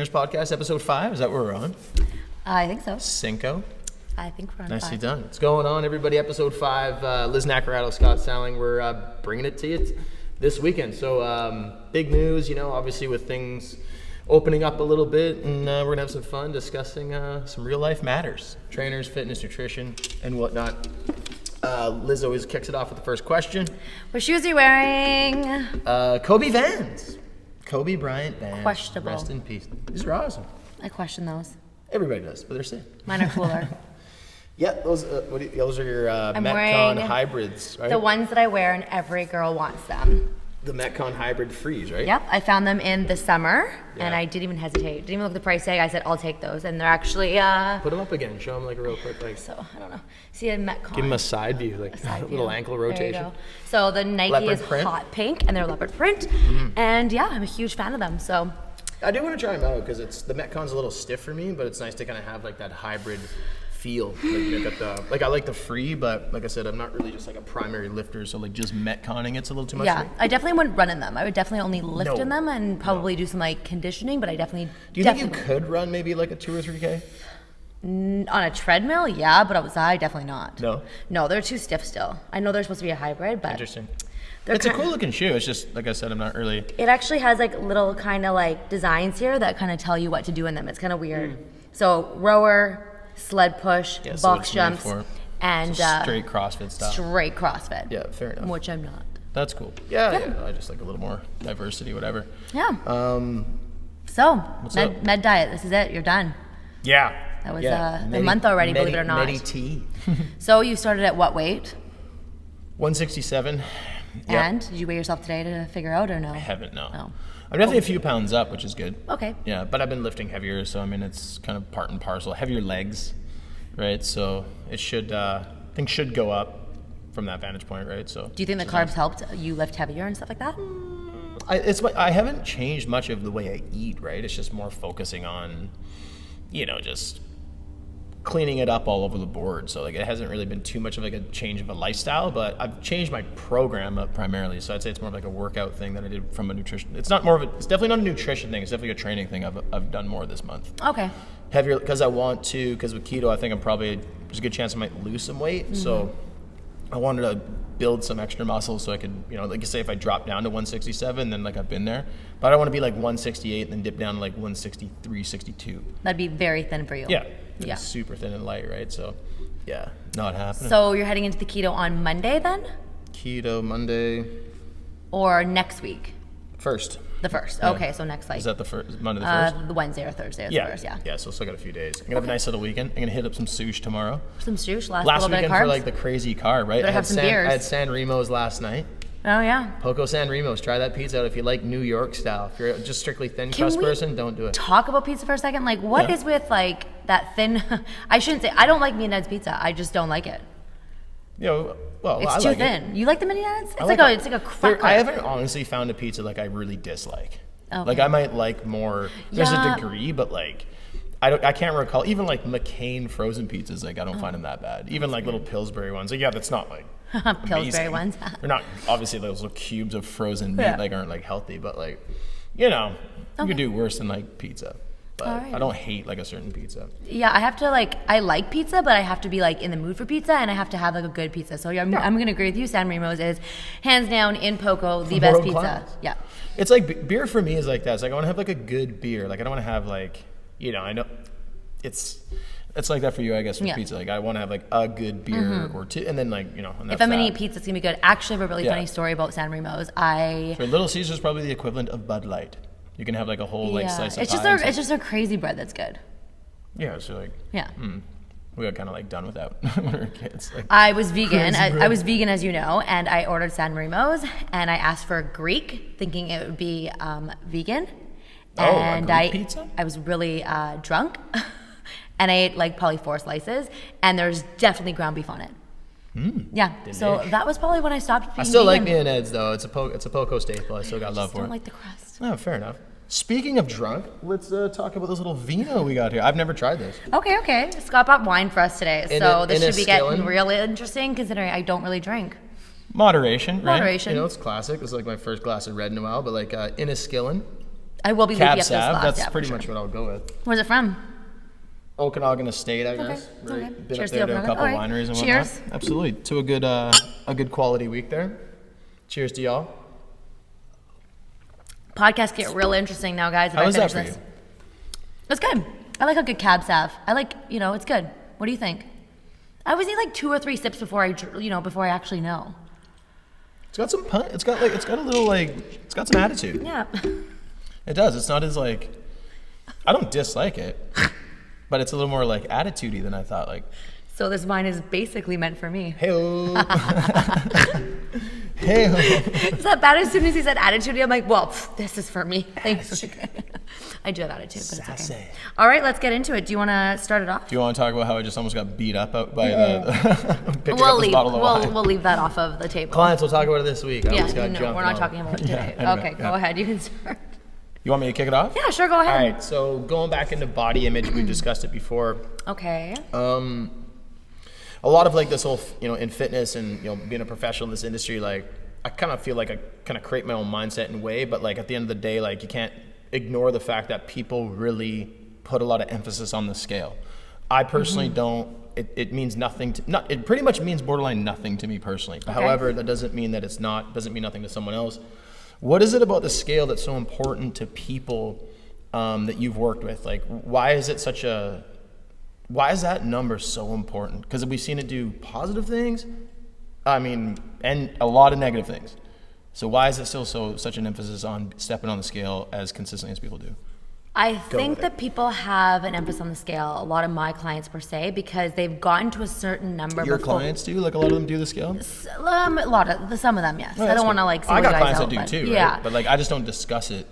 Trainers Podcast, episode 5. Is that what we're on? I think so. Cinco. I think we're on Nicely 5. done. What's going on, everybody? Episode 5. Liz Nacarado, Scott Salling. We're bringing it to you this weekend. So big news, obviously with things opening up a little bit, and we're going to have some fun discussing some real life matters. Trainers, fitness, nutrition, and whatnot. Liz always kicks it off with the first question. What shoes are you wearing? Kobe Vans. Kobe Bryant Vans. Questionable. Rest in peace. These are awesome. I question those. Everybody does, but they're sick. Mine are cooler. Yeah, those are your I'm Metcon wearing hybrids, right? The ones that I wear and every girl wants them. The Metcon hybrid freeze, right? Yep, I found them in the summer, and Yeah. I didn't even hesitate. Didn't even look at the price tag. I said, I'll take those, and they're actually, Put them up again. Show them like a real quick, so, I don't know. See a Metcon. give them a side view, like a little ankle There you rotation. go. So the Nike Leopard is print? hot pink, and they're leopard print. And yeah, I'm a huge fan of them, so. I do want to try them out because the Metcon's a little stiff for me, but it's nice to kind of have like that hybrid feel. Like I like the free, but like I said, I'm not really just like a primary lifter, so like just Metconing it's a little too much Yeah, for me. I definitely wouldn't run in them. I would definitely only lift No. in them and probably do some like conditioning, but I definitely. Do you think you could run maybe like a 2 or 3K? On a treadmill, yeah, but outside, definitely not. No? No, they're too stiff still. I know they're supposed to be a hybrid, but Interesting. they're It's a kind- cool looking shoe. It's just, like I said, I'm not really... It actually has like little kind of like designs here that kind of tell you what to do in them. It's kind of weird. So rower, sled push, Yeah, so box it's made jumps, for and straight CrossFit style. straight CrossFit. Yeah, fair enough. Which I'm not. That's cool. Yeah, I just like a little more diversity, whatever. Yeah. Um, So, What's up? med diet. This is it. You're done. yeah. That was a month already, believe it or not. Medi-T. So you started at what weight? 167. Yep. And did you weigh yourself today to figure out or no? I haven't, no. Oh. I'm definitely a few pounds up, which is good. Okay. Yeah, but I've been lifting heavier, so I mean, it's kind of part and parcel. Heavier legs, right? So it should, things should go up from that vantage point, right? So. Do you think the carbs helped you lift heavier and stuff like that? I haven't changed much of the way I eat, right? It's just more focusing on, just cleaning it up all over the board. So like it hasn't really been too much of like a change of a lifestyle, but I've changed my program up primarily. So I'd say it's more of like a workout thing that I did from a nutrition. It's definitely not a nutrition thing. It's definitely a training thing I've done more this month. Okay. Heavier because because with keto, I think there's a good chance I might lose some weight. So I wanted to build some extra muscle so I could, like you say, if I drop down to 167, then like I've been there. But I don't want to be like 168 and then dip down to like 163, 62. That'd be very thin for you. Yeah. Yeah. It's super thin and light, right? So, yeah, not happening. So you're heading into the keto on Monday then? Keto Monday Or next week? first. The first. Yeah. Okay, so next like Is that the first? Monday the first? the Wednesday or Thursday is the first, yeah. Yeah, so still got a few days. I'm gonna have a nice little weekend. I'm gonna hit up some sushi tomorrow. Some sushi, last Last little bit weekend of carbs. for like the crazy carb, right? Better have some beers. I had San Remo's last night. Oh yeah. Poco San Remo's. Try that pizza out if you like New York style. If you're just strictly thin Can crust we person, don't do it. Talk about pizza for a second. Like what Yeah. is with like that thin I shouldn't say I don't like Mini Ned's pizza. I just don't like it. Well, It's I too like thin. It. You like the Mini Ned's? It's I like it. it's like a cracker. I haven't honestly found a pizza like I really dislike. Okay. Like I might like more. There's Yeah. a degree, but like I can't recall. Even like McCain frozen pizzas, like I don't find them that bad. Even like little Pillsbury ones, like that's not like Pillsbury amazing. ones. They're not obviously those little cubes of frozen meat Yeah. like aren't like healthy, but like you could do worse than like pizza. But All right. I don't hate like a certain pizza. Yeah, I have to I like pizza, but I have to be like in the mood for pizza, and I have to have like a good pizza. So yeah, I'm gonna agree with you. San Remo's is hands down in Poco the best World pizza. class. Yeah. It's like beer for me is like that. It's like I want to have like a good beer. Like I don't want to have like I know it's like that for you, I guess, with Yeah. pizza. Like I want to have like a good beer or two, and then like and If that's I'm gonna that. eat pizza, it's gonna be good. Actually, I have a really Yeah. funny story about San Remo's. So Little Caesar's probably the equivalent of Bud Light. You can have like a whole like slice of it's pie. just and it's just a crazy bread that's good. yeah. So like Yeah. we got kind of like done with that when we were kids. Like, I was vegan. Crazy I bread. was vegan, as you know, and I ordered San Remo's, and I asked for Greek, thinking it would be vegan. Oh, a And Greek pizza? I was really drunk, and I ate like probably 4 slices, and there's definitely ground beef on it. Yeah, so Delish. that was probably when I stopped being I still like vegan. me and Ed's though. It's a Poco staple. I still got love I for don't it. like the crust. Oh, fair enough. Speaking of drunk, let's talk about this little vino we got here. I've never tried this. Okay. Scott bought wine for us today, so this in a should be getting skillet? real interesting considering I don't really drink. Moderation, right? Moderation. It's classic. It's like my first glass of red in a while, but like Inniskillen. I will be leaky Cab up those Sav, last. that's Yeah, for pretty sure. much what I'll go with. Where's it from? Okanagan Estate, I guess. Okay. Right? Been Cheers up there to to a Okanagan. couple All right. wineries and whatnot. Cheers. Absolutely. To a good quality week there. Cheers to y'all. Podcasts get real interesting now, guys. If How I was that finish for this. you? It's good. I like a good cab sav. I like, it's good. What do you think? I always need like 2 or 3 sips before I actually know. It's got some punch. It's got a little it's got some attitude. Yeah. It does. It's not as I don't dislike it, but it's a little more attitudey than I thought. So this wine is basically meant for me. Hey-o. Hey-o. Is that bad? As soon as he said attitude, I'm like, well, this is for me. Thanks. I do have attitude, but it's Sassy. okay. All right, let's get into it. Do you want to start it off? Do you want to talk about how I just almost got beat up out by the picking We'll up this leave. bottle of wine? We'll leave that off of the table. Clients, we'll talk about it this week. I Yeah, almost got no, jumped we're and not all. talking about it today. Yeah, anyway, Okay, yeah. go ahead. You can start. You want me to kick it off? Yeah, sure. Go All ahead. right. So going back into body image, we've discussed it before. Okay. A lot of this whole, in fitness and, being a professional in this industry, I kind of feel like I kind of create my own mindset and way, but at the end of the day, you can't ignore the fact that people really put a lot of emphasis on the scale. I personally don't. It means nothing to, it pretty much means borderline nothing to me personally. Okay. However, that doesn't mean that doesn't mean nothing to someone else. What is it about the scale that's so important to people that you've worked with? Why is that number so important? Because we've seen it do positive things, and a lot of negative things. So why is it still such an emphasis on stepping on the scale as consistently as people do? I think with it. that people have an emphasis on the scale, a lot of my clients per se, because they've gotten to a certain number Your before. clients do? A lot of them do the scale? Some of them, yes. Oh, I that's don't want to good. single I got guys clients out, that do but too, yeah. right? But I just don't discuss it.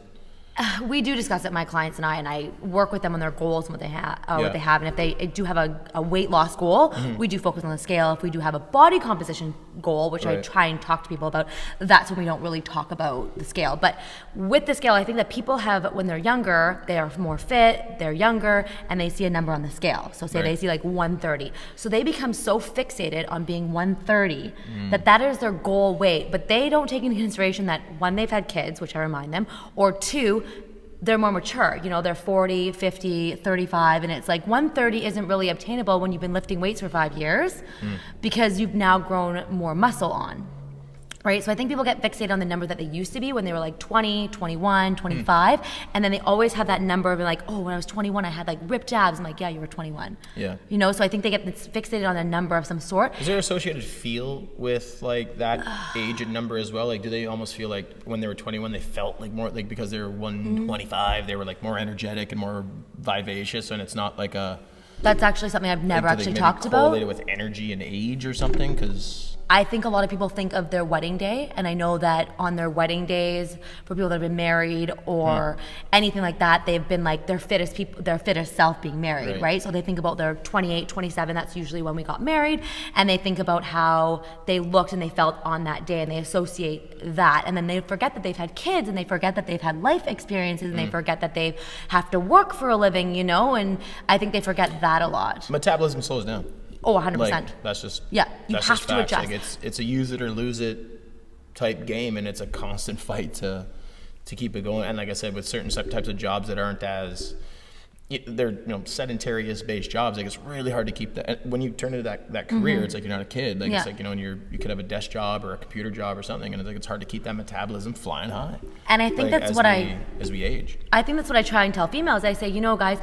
We do discuss it, my clients and I work with them on their goals and what they have, Yeah. And if they do have a weight loss goal, we do focus on the scale. If we do have a body composition goal, which I Right. try and talk to people about, that's when we don't really talk about the scale. But with the scale, I think that people have, when they're younger, they are more fit, they're younger, and they see a number on the scale. So say Right. they see 130. So they become so fixated on being 130 that is their goal weight. But they don't take into consideration that, one, they've had kids, which I remind them, or two, they're more mature. They're 40, 50, 35, and it's 130 isn't really obtainable when you've been lifting weights for 5 years because you've now grown more muscle on. Right? So I think people get fixated on the number that they used to be when they were 20, 21, 25, and then they always have that number of oh, when I was 21, I had ripped abs. I'm yeah, you were 21. Yeah. So I think they get fixated on a number of some sort. Is there associated feel with that age and number as well? Do they almost feel when they were 21 they felt more because they were 125 they were more energetic and more vivacious, and it's not a That's actually something I've never do they actually maybe talked about. correlate it with energy and age or something? Because I think a lot of people think of their wedding day, and I know that on their wedding days, for people that have been married or anything like that, they've been their fittest self being married, right? So they think about their 28, 27, that's usually when we got married, and they think about how they looked and they felt on that day, and they associate that, and then they forget that they've had kids, and they forget that they've had life experiences, and they forget that they have to work for a living, and I think they forget that a lot. metabolism slows down. Oh, 100%. That's just Yeah, you that's have just to facts. adjust. It's a use it or lose it type game, and it's a constant fight to keep it going. And like I said, with certain types of jobs that aren't as they're sedentary based jobs, it's really hard to keep that. When you turn into that career, it's you're not a kid. Yeah. It's and you could have a desk job or a computer job or something, and it's hard to keep that metabolism flying high. And I think that's as we age. I think that's what I try and tell females. I say, guys,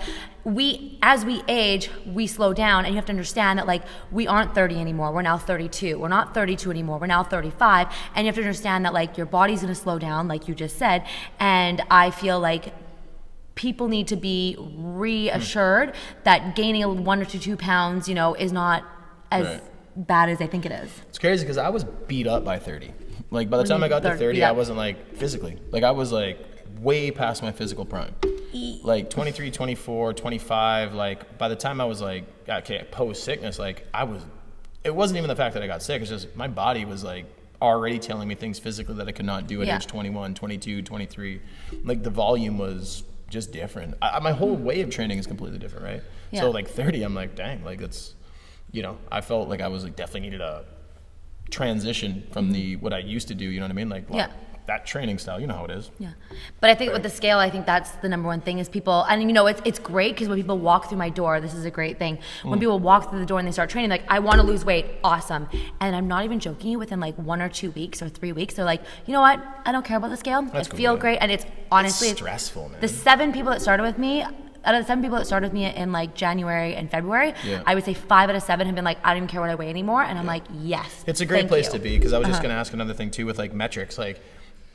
as we age, we slow down, and you have to understand that we aren't 30 anymore. We're now 32. We're not 32 anymore. We're now 35. And you have to understand that your body's going to slow down, like you just said. And I feel people need to be reassured that gaining 1 or 2 pounds, is not as bad as I think it is. It's crazy because I was beat up by 30. By the time I got to 30, yeah. I wasn't physically. I was way past my physical prime. 23, 24, 25, by the time I was post sickness, it wasn't even the fact that I got sick, it's just my body was already telling me things physically that I could not do at age 21, 22, 23. The volume was just different. My whole way of training is completely different, right? Yeah. So 30, I'm dang, it's, I felt I was definitely needed a transition from what I used to do, you know what I mean? Yeah. that training style. You know how it is. Yeah. But I think with the scale, I think that's the number one thing is people, and you know, it's great because when people walk through my door, this is a great thing. When people walk through the door and they start training, like, I want to lose weight, awesome. And I'm not even joking you, within like 1 or 2 weeks or 3 weeks, they're like, you know what? I don't care about the scale. That's I cool, feel man. great. And it's honestly, It's stressful, man. the 7 people that started with me, out of the 7 people that started with me in like January and February, Yeah. I would say 5 out of 7 have been like, I don't even care what I weigh anymore. And I'm like, yes. It's a great thank place you. to be, because I was just going to ask another thing too with like metrics. Like,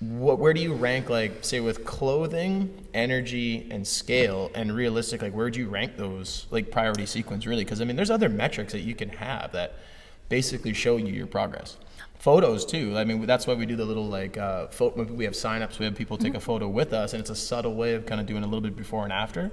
where do you rank, like, say with clothing, energy, and scale, and realistic? Like, where do you rank those, like, priority sequence really? Because I mean, there's other metrics that you can have that basically show you your progress. Photos too. I mean, that's why we do the little like photo. We have signups. We have people take a photo with us, and it's a subtle way of kind of doing a little bit before and after.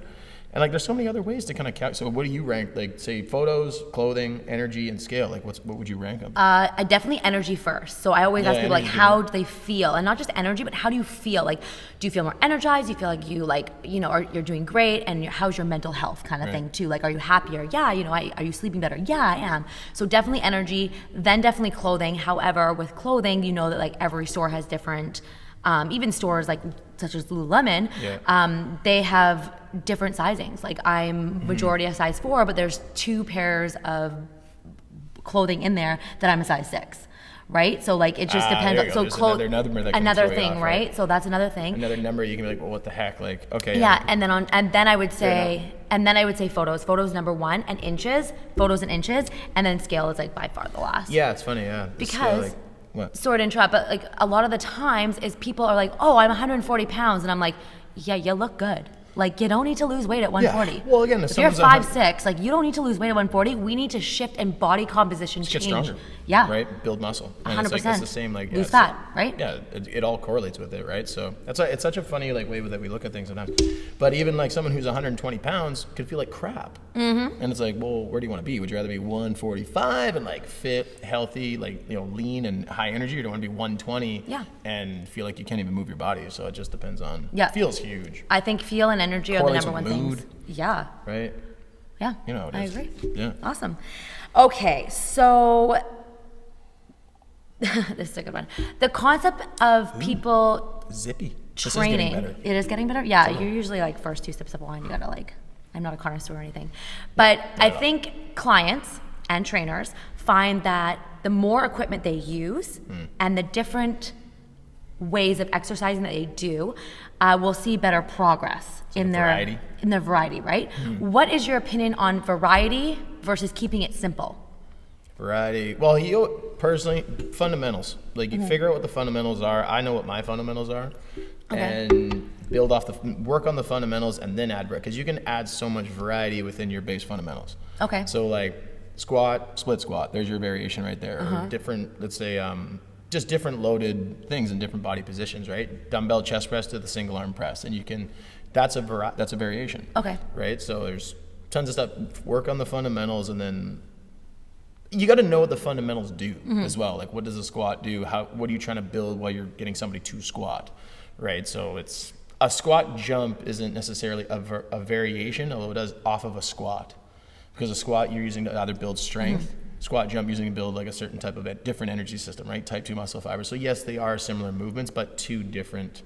And like, there's so many other ways to kind of count. So what do you rank? Like, say photos, clothing, energy, and scale. Like, what would you rank them? I definitely energy first. So I always Yeah, ask people like, energy. how do they feel? And not just energy, but how do you feel? Like, do you feel more energized? Do you feel like you like, you know, you're doing great? And how's your mental health kind of Right. thing too? Like, are you happier? Yeah, you know, are you sleeping better? Yeah, I am. So definitely energy, then definitely clothing. However, with clothing, you know that like every store has different, even stores like such as Lululemon, Yeah. they have different sizings. Like I'm majority a size 4, but there's 2 pairs of clothing in there that I'm a size 6, right? So like it just depends. there you go. So There's another number that can another throw you thing, off, right? right? So that's another thing. Another number you can be like, well, what the heck? Like, okay. Yeah, and then I would say photos. Photos number 1, and inches. Photos and inches, and then scale is like by far the last. Yeah, it's funny. Yeah. The scale, Because like, what? sorry to interrupt, but like a lot of the times is people are like, oh, I'm 140 pounds, and I'm like, yeah, you look good. Like, you don't need to lose weight at 140. Well, again, if if you're someone's 5'6", like, you don't need to lose weight at 140. We need to shift and body composition Get change. stronger. Yeah. Right? Build muscle. And it's 100%. like, it's the same, like, Lose yeah, fat, right? Yeah, it all correlates with it, right? So it's such a funny like way that we look at things sometimes. But even like someone who's 120 pounds could feel like crap. Mm-hmm. And it's like, well, where do you want to be? Would you rather be 145 and like fit, healthy, like, you know, lean and high energy, or do you want to be 120 Yeah. and feel like you can't even move your body? So it just depends on. Yeah. Feels huge, I think feel and energy are the Correlates number one with mood. things. Yeah. right? Yeah. You know how it I is. agree. Yeah. Awesome. Okay, so this is a good one. The concept of people Zippy. This is training. getting better. It is getting better. Yeah, you're usually like first 2 sips of wine. You gotta like. I'm not a connoisseur or anything, but I think clients and trainers find that the more equipment they use and the different ways of exercising that they do, will see better progress in their variety. variety. Right? What is your opinion on variety versus keeping it simple? Variety. Well, personally, fundamentals. Like, you figure out what the fundamentals are. I know what my fundamentals are, Okay. and build off work on the fundamentals, and then add, because you can add so much variety within your base fundamentals. Okay. So like squat, split squat. There's your variation right there. Or different, let's say, just different loaded things in different body positions, right? Dumbbell chest press to the single arm press, and you can. That's a variation. Okay. Right. So there's tons of stuff. Work on the fundamentals, and then you got to know what the fundamentals do as well. Like, what does a squat do? What are you trying to build while you're getting somebody to squat, right? So it's a squat jump isn't necessarily a variation, although it does off of a squat, because a squat you're using to either build strength. Squat jump using to build like a certain type of different energy system, right? Type 2 muscle fibers. So yes, they are similar movements, but 2 different.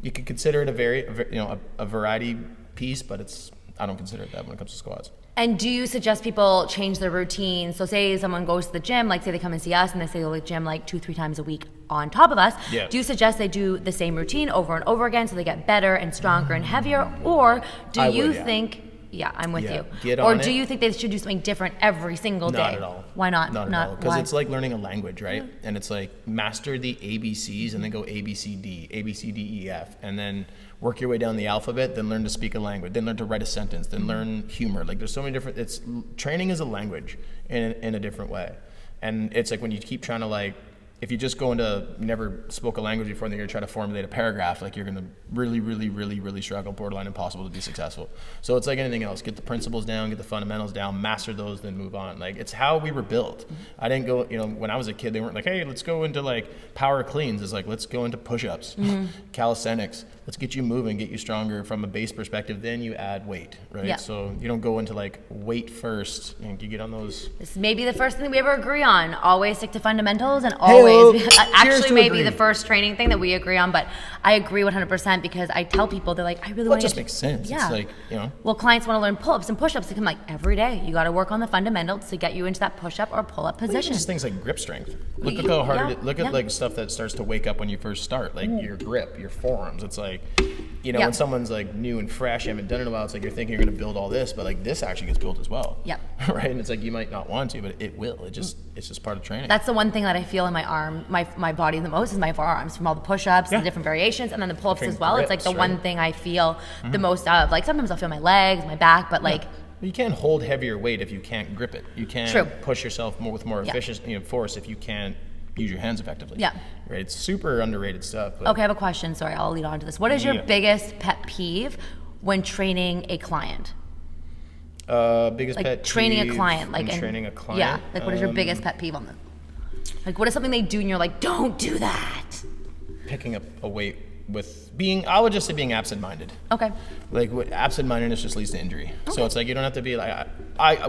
You could consider it a variety piece, but I don't consider it that when it comes to squats. And do you suggest people change their routine? So say someone goes to the gym, like say they come and see us and they say they'll go to the gym like 2-3 times a week on top of us. Yeah. Do you suggest they do the same routine over and over again so they get better and stronger and heavier? Or do I you would, yeah. think, yeah, I'm with Yeah, you. get Or on do it. you think they should do something different every single day? Not at all. Why not? Not at all. Because why? it's like learning a language, right? And it's like master the ABCs and then go A, B, C, D, E, F, and then work your way down the alphabet, then learn to speak a language, then learn to write a sentence, then learn humor. Like, there's so many different, training is a language in a different way. And it's like when you keep trying to like, if you just go into, you never spoke a language before, and then you're trying to formulate a paragraph, like you're going to really, really, really, really struggle, borderline impossible to be successful. So it's like anything else. Get the principles down, get the fundamentals down, master those, then move on. Like, it's how we were built. I didn't go, when I was a kid, they weren't like, hey, let's go into like power cleans. It's like, let's go into push-ups, calisthenics. Let's get you moving, get you stronger from a base perspective. Then you add weight, right? Yeah. So you don't go into like weight first, and you get on those. This may be the first thing that we ever agree on. Always stick to fundamentals and always always. Cheers Actually, to maybe agree. the first training thing that we agree on, but I agree 100% because I tell people, they're like, I really Well, want it to just makes sense. Yeah. It's like, you know. Well, clients want to learn pull-ups and push-ups. I'm like, every day, you got to work on the fundamentals to get you into that push-up or pull-up Even position. just things like grip strength. Look at how hard Yeah, it is. Look at yeah. like stuff that starts to wake up when you first start, like your grip, your forearms. It's like, you know, Yeah. when someone's like new and fresh, you haven't done it in a while, it's like you're thinking you're going to build all this, but like this actually gets built as well. Yep. Right? And it's like you might not want to, but it will. It's just part of training. That's the one thing that I feel in my arm, my body the most is my forearms from all the push-ups, Yeah. the different variations, and then the pull-ups Train as well. It's like grips, the right? one thing I feel the most of. Like sometimes I'll feel my legs, my back, but like You can't hold heavier weight if you can't grip it. You can't True. push yourself more with more Yeah. efficient, force if you can't use your hands effectively. Yeah. Right. It's super underrated stuff. But Okay, I have a question. Sorry, I'll lead on to this. What is your Yeah. biggest pet peeve when training a client? Biggest Like pet training a peeve client, like when and- training a client. Yeah, like what is your biggest pet peeve on this? Like what is something they do and you're like, don't do that? Picking up a weight with being, I would just say being absent-minded. Okay. Like absent-mindedness just leads to injury. So it's like you don't have to be like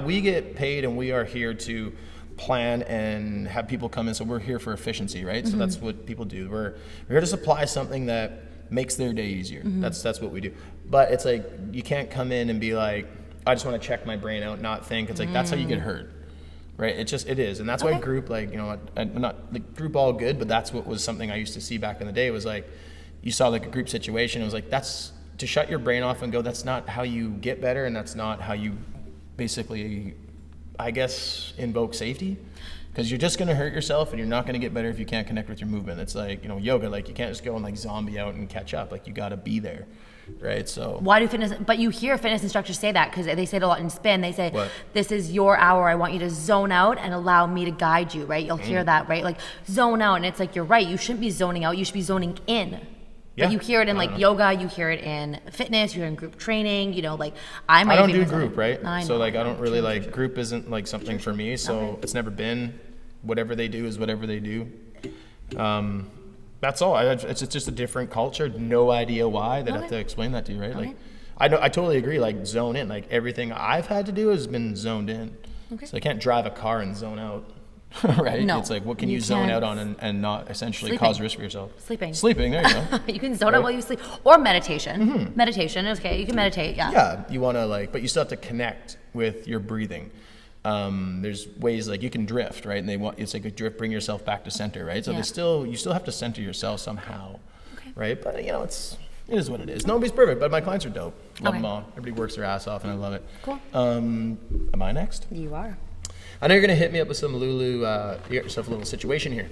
we get paid and we are here to plan and have people come in. So we're here for efficiency, right? So that's what people do. We're here to supply something that makes their day easier. That's what we do. But it's like you can't come in and be like, I just want to check my brain out, not think. It's like that's how you get hurt. Right, it is, and that's why Okay. group, like, I'm not like group all good, but that's what was something I used to see back in the day. Was like, you saw like a group situation, it was like that's to shut your brain off and go. That's not how you get better, and that's not how you basically, I guess, invoke safety, because you're just gonna hurt yourself, and you're not gonna get better if you can't connect with your movement. It's like yoga, like you can't just go and like zombie out and catch up. Like you got to be there, right? So Why do fitness? But you hear fitness instructors say that because they say it a lot in spin. They say, What? "This is your hour. I want you to zone out and allow me to guide you." Right? You'll hear that, right? Like zone out, and it's like you're right. You shouldn't be zoning out. You should be zoning in. Yeah. But you hear it in like yoga. You hear it in fitness. You hear it in group training. Like I might. I don't have do even- group, right? I know, So like I know. don't really like group isn't like something for me. So Okay. it's never been. Whatever they do is whatever they do. That's all. It's just a different culture. No idea why. They'd have Okay. to explain that to you, right? Okay. Like I know I totally agree. Like zone in. Like everything I've had to do has been zoned in. Okay. So I can't drive a car and zone out. Right? No, It's like what can you you zone can't. out on and not essentially Sleeping. cause risk for yourself? Sleeping. Sleeping. There you go. You can zone out Right. while you sleep, or meditation. Meditation is okay. You can meditate. Yeah. Yeah, you want to but you still have to connect with your breathing. There's ways like you can drift, right? And it's like a drift, bring yourself back to center, right? So Yeah. you still have to center yourself somehow, Okay. right? But it is what it is. Nobody's perfect, but my clients are dope. Love Okay. them all. Everybody works their ass off, and I love it. Cool. Am I next? You are. I know you're gonna hit me up with some Lulu. You got yourself a little situation here.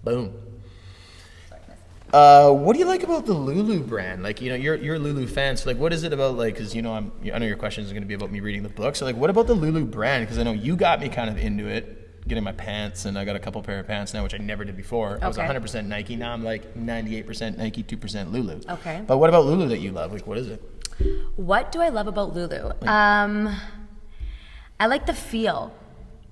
Boom. What do you like about the Lulu brand? Like, you're a Lulu fan, so like, what is it about? Like, because I know your question is going to be about me reading the book. So like, what about the Lulu brand? Because I know you got me kind of into it, getting my pants, and I got a couple pair of pants now, which I never did before. I was Okay. 100% Nike. Now I'm like 98% Nike, 2% Lulu. Okay. But what about Lulu that you love? Like, what is it? What do I love about Lulu? I like the feel,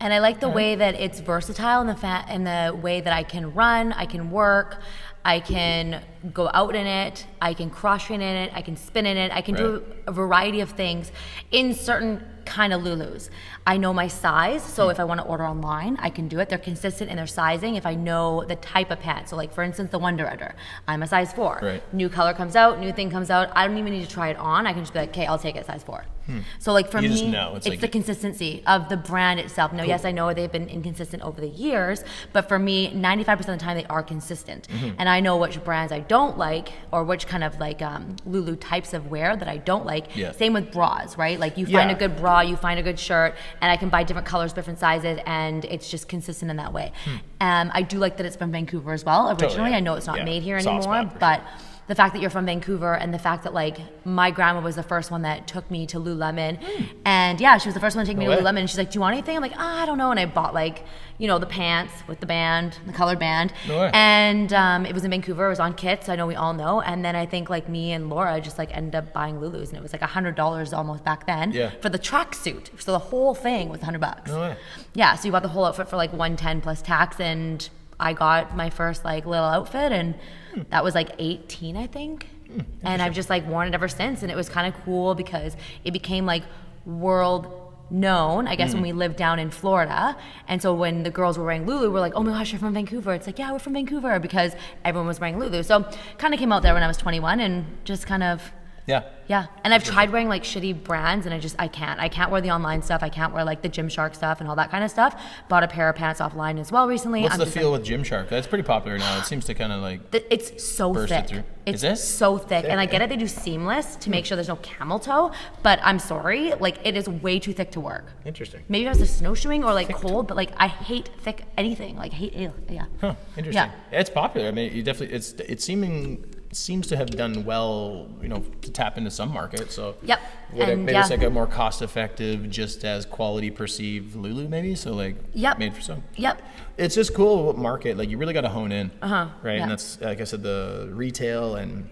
and I like the way that it's versatile in the way that I can run, I can work, I can go out in it, I can cross train in it, I can spin in it, I can do a variety of things in certain kind of Lulus. I know my size, so if I want to order online, I can do it. They're consistent in their sizing if I know the type of pants. So like for instance, the Wonder Under, I'm a size 4. Right. New color comes out, new thing comes out. I don't even need to try it on. I can just be like, okay, I'll take it size 4. So like for You me, just know. It's it's like the consistency of the brand itself. Now, yes, I know they've been inconsistent over the years, but for me, 95% of the time they are consistent. And I know which brands I don't like, or which kind of like Lulu types of wear that I don't like. Yeah. Same with bras, right? Like you find Yeah. a good bra, you find a good shirt, and I can buy different colors, different sizes, and it's just consistent in that way. I do like that it's from Vancouver as well. Originally, yeah. I know it's not Yeah. made here Soft anymore, spot for but the fact that you're from Vancouver and the fact that like my grandma was the first one that took me to Lululemon, and yeah, she was the first one to take me No to way. Lululemon. And she's like, "Do you want anything?" I'm like, I don't know. And I bought like the pants with the band, the colored band, No way. and it was in Vancouver. It was on Kits. I know we all know. And then I think like me and Laura just like ended up buying Lulus, and it was like $100 almost back then Yeah. for the tracksuit. So the whole thing was $100. No way. Yeah, so you bought the whole outfit for like 110 plus tax, and I got my first like little outfit, and that was like 18, I think. And I've just like worn it ever since, and it was kind of cool because it became like world known, I guess, when we lived down in Florida. And so when the girls were wearing Lulu, we're like, oh my gosh, you're from Vancouver. It's like, yeah, we're from Vancouver, because everyone was wearing Lulu. So kind of came out there when I was 21 and just kind of, Yeah. yeah. And I've tried wearing like shitty brands, and I can't wear the online stuff. I can't wear like the Gymshark stuff and all that kind of stuff. Bought a pair of pants offline as well recently. What's I'm the just feel with Gymshark? That's pretty popular now. It seems to kind of like it's so burst it thick. through. It's Is it? so thick. And I get it, they do seamless to make sure there's no camel toe, but I'm sorry, like it is way too thick to work. interesting. Maybe it was the snowshoeing or like cold, but like I hate thick anything. Like hate, yeah. Huh, interesting. Yeah. It's popular. I mean, you definitely, seems to have done well, to tap into some markets. So Yep. maybe And it's like a more cost-effective, just as quality perceived Lulu, maybe. So like, Yep. made for some. Yep. It's just cool what market. Like you really got to hone in, right? yeah. And that's like I said, the retail and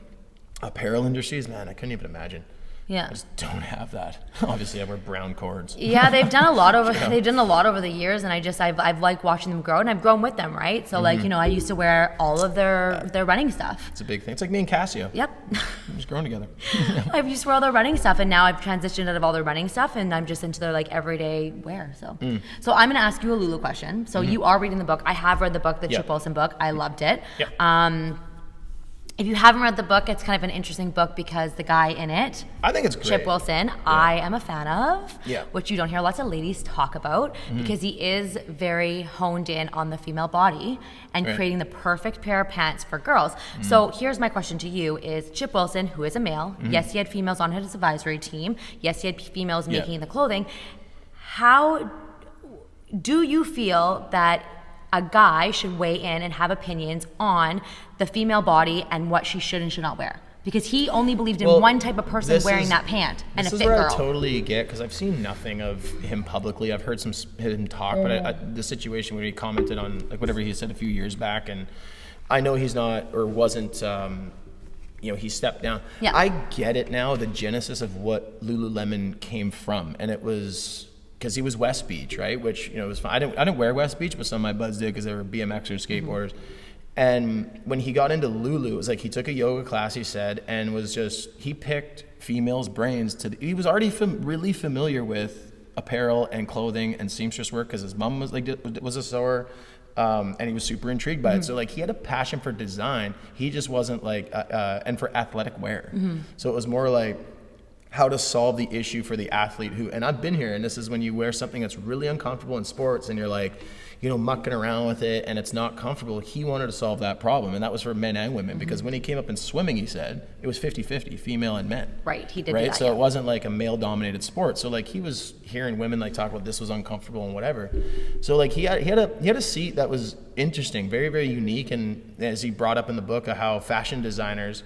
apparel industries. Man, I couldn't even imagine. Yeah. I just don't have that. Obviously, I wear brown cords. Yeah, they've done a lot over the years, and I've liked watching them grow, and I've grown with them, right? So like, I used to wear all of their running stuff. It's a big thing. It's like me and Casio. Yep. We're just growing together. I've used to wear all their running stuff, and now I've transitioned out of all their running stuff, and I'm just into their like everyday wear. So I'm gonna ask you a Lulu question. So you are reading the book. I have read the book, the Yep. Chip Wilson book. I loved it. Yep. If you haven't read the book, it's kind of an interesting book because the guy in it, I think it's great. Chip Wilson, I am a fan of, Yeah. which you don't hear lots of ladies talk about, because he is very honed in on the female body and Right. creating the perfect pair of pants for girls. So here's my question to you is Chip Wilson, who is a male, yes, he had females on his advisory team, yes, he had females Yeah. making the clothing. How do you feel that a guy should weigh in and have opinions on the female body and what she should and should not wear? Because he only believed in Well, one type of person this wearing is- that pant and a This fit is where girl. I totally get, because I've seen nothing of him publicly. I've heard him talk, but the situation where he commented on like whatever he said a few years back, and I know he's not or wasn't. He stepped down. Yeah. I get it now. The genesis of what Lululemon came from, and it was because he was West Beach, right? Which it was fine. I didn't wear West Beach, but some of my buds did because they were BMXers, skateboarders. And when he got into Lulu, it was like he took a yoga class, he said, and he picked females' brains. He was already really familiar with apparel and clothing and seamstress work because his mom was a sewer, and he was super intrigued by it. So like he had a passion for design. He just wasn't like, and for athletic wear. So it was more like how to solve the issue for the athlete and I've been here, and this is when you wear something that's really uncomfortable in sports and you're like, mucking around with it and it's not comfortable. He wanted to solve that problem, and that was for men and women, because when he came up in swimming, he said it was 50-50, female and men. Right, he did do Right, that, so yeah. it wasn't like a male-dominated sport. So like he was hearing women like talk about this was uncomfortable and whatever. So like he had a seat that was interesting, very, very unique, and as he brought up in the book, how fashion designers,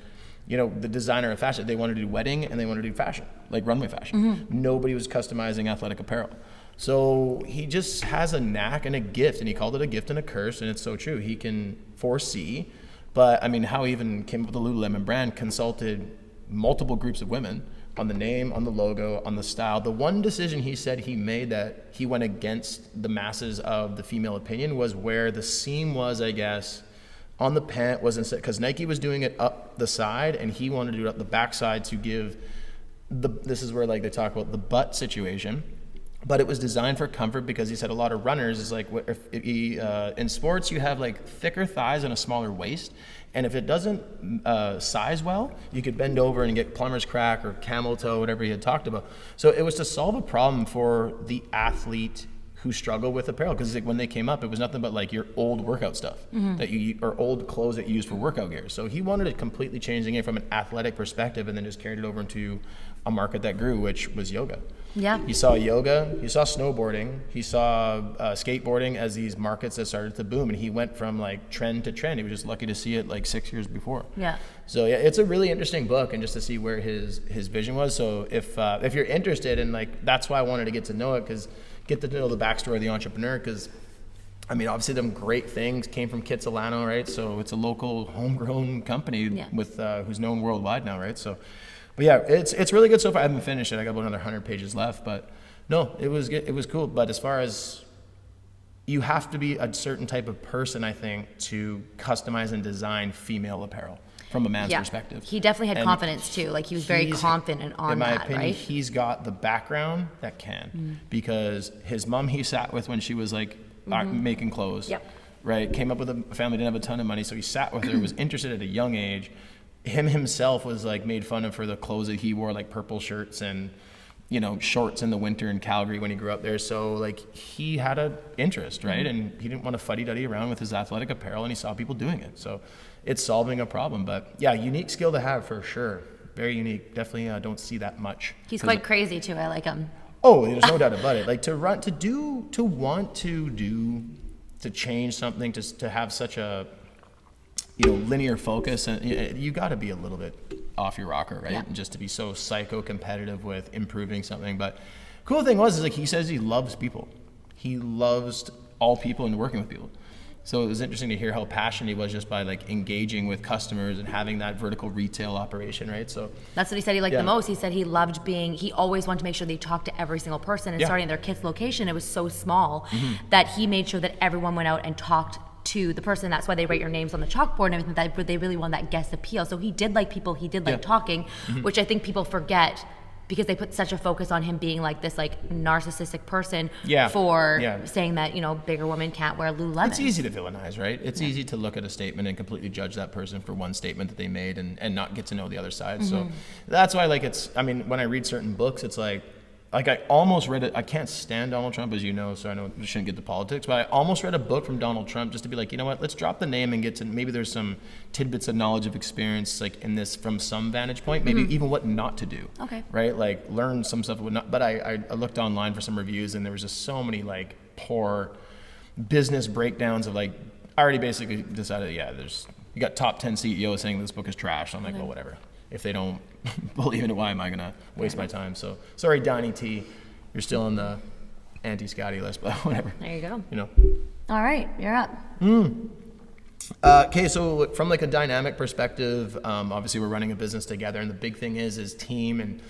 the designer of fashion, they wanted to do wedding and they wanted to do fashion, like runway fashion. Nobody was customizing athletic apparel. So he just has a knack and a gift, and he called it a gift and a curse, and it's so true. He can foresee, but I mean, how he even came up with the Lululemon brand, consulted multiple groups of women on the name, on the logo, on the style. The one decision he said he made that he went against the masses of the female opinion was where the seam was, I guess, on the pant was instead, because Nike was doing it up the side and he wanted to do it up the backside to give this is where like they talk about the butt situation, but it was designed for comfort, because he said a lot of runners is like, in sports you have like thicker thighs and a smaller waist, and if it doesn't size well, you could bend over and get plumber's crack or camel toe, whatever he had talked about. So it was to solve a problem for the athlete who struggle with apparel, because like when they came up, it was nothing but like your old workout stuff or old clothes that you use for workout gear. So he wanted to completely change the game from an athletic perspective, and then just carried it over into a market that grew, which was yoga. Yeah. He saw yoga, he saw snowboarding, he saw skateboarding as these markets that started to boom, and he went from like trend to trend. He was just lucky to see it like 6 years before. Yeah. So yeah, it's a really interesting book, and just to see where his vision was. So if you're interested, and like that's why I wanted to get to know it, because get to know the backstory of the entrepreneur, because I mean, obviously them great things came from Kitsilano, right? So it's a local homegrown company with who's known worldwide now, right? So, but yeah, it's really good so far. I haven't finished it. I got about another 100 pages left, but no, it was good. It was cool. But as far as, you have to be a certain type of person, I think, to customize and design female apparel. from a man's Yeah. perspective. He definitely had And confidence too. Like he was very he's- confident on in my that, opinion, right? he's got the background that can, because his mom he sat with when she was like making clothes. Yep. Right, came up with a family, didn't have a ton of money, so he sat with her, was interested at a young age. Him himself was like made fun of for the clothes that he wore, like purple shirts and, you know, shorts in the winter in Calgary when he grew up there. So like he had an interest, right? And he didn't want to fuddy-duddy around with his athletic apparel, and he saw people doing it. So it's solving a problem. But yeah, unique skill to have for sure. Very unique. Definitely don't see that much. He's 'Cause- quite crazy too. I like him. Oh, there's no doubt about it. Like to change something, to have such a, you know, linear focus, and you got to be a little bit off your rocker, right? Yeah. And just to be so psycho competitive with improving something. But cool thing was, is like he says he loves people. He loves all people and working with people. So it was interesting to hear how passionate he was just by like engaging with customers and having that vertical retail operation, right? So That's what he said he liked Yeah. the most. He said he loved he always wanted to make sure they talked to every single person. And Yeah. starting at their kids' location, it was so small that he made sure that everyone went out and talked to the person. That's why they write your names on the chalkboard and everything. That they really want that guest appeal. So he did like people. He did like Yeah. talking, which I think people forget because they put such a focus on him being like this like narcissistic person Yeah. for Yeah. saying that, you know, bigger women can't wear Lululemon. it's easy to villainize, right? It's easy to look at a statement and completely judge that person for one statement that they made and not get to know the other side. So that's why, like, I mean, when I read certain books, it's like I almost read it. I can't stand Donald Trump, as you know, so I know we shouldn't get to politics, but I almost read a book from Donald Trump just to be like, you know what, let's drop the name and get to, maybe there's some tidbits of knowledge of experience, like in this from some vantage point, maybe even what not to do. Okay. Right? Like learn some stuff, what not, but I looked online for some reviews and there was just so many like poor business breakdowns of like, I already basically decided, yeah, you got top 10 CEOs saying this book is trash. So I'm like, well, whatever. If they don't believe in it, why am I going to waste my time? So sorry, Donnie T, you're still on the anti-Scotty list, but whatever. There you go. You know. All right, you're up. Okay, so from like a dynamic perspective, obviously we're running a business together, and the big thing is team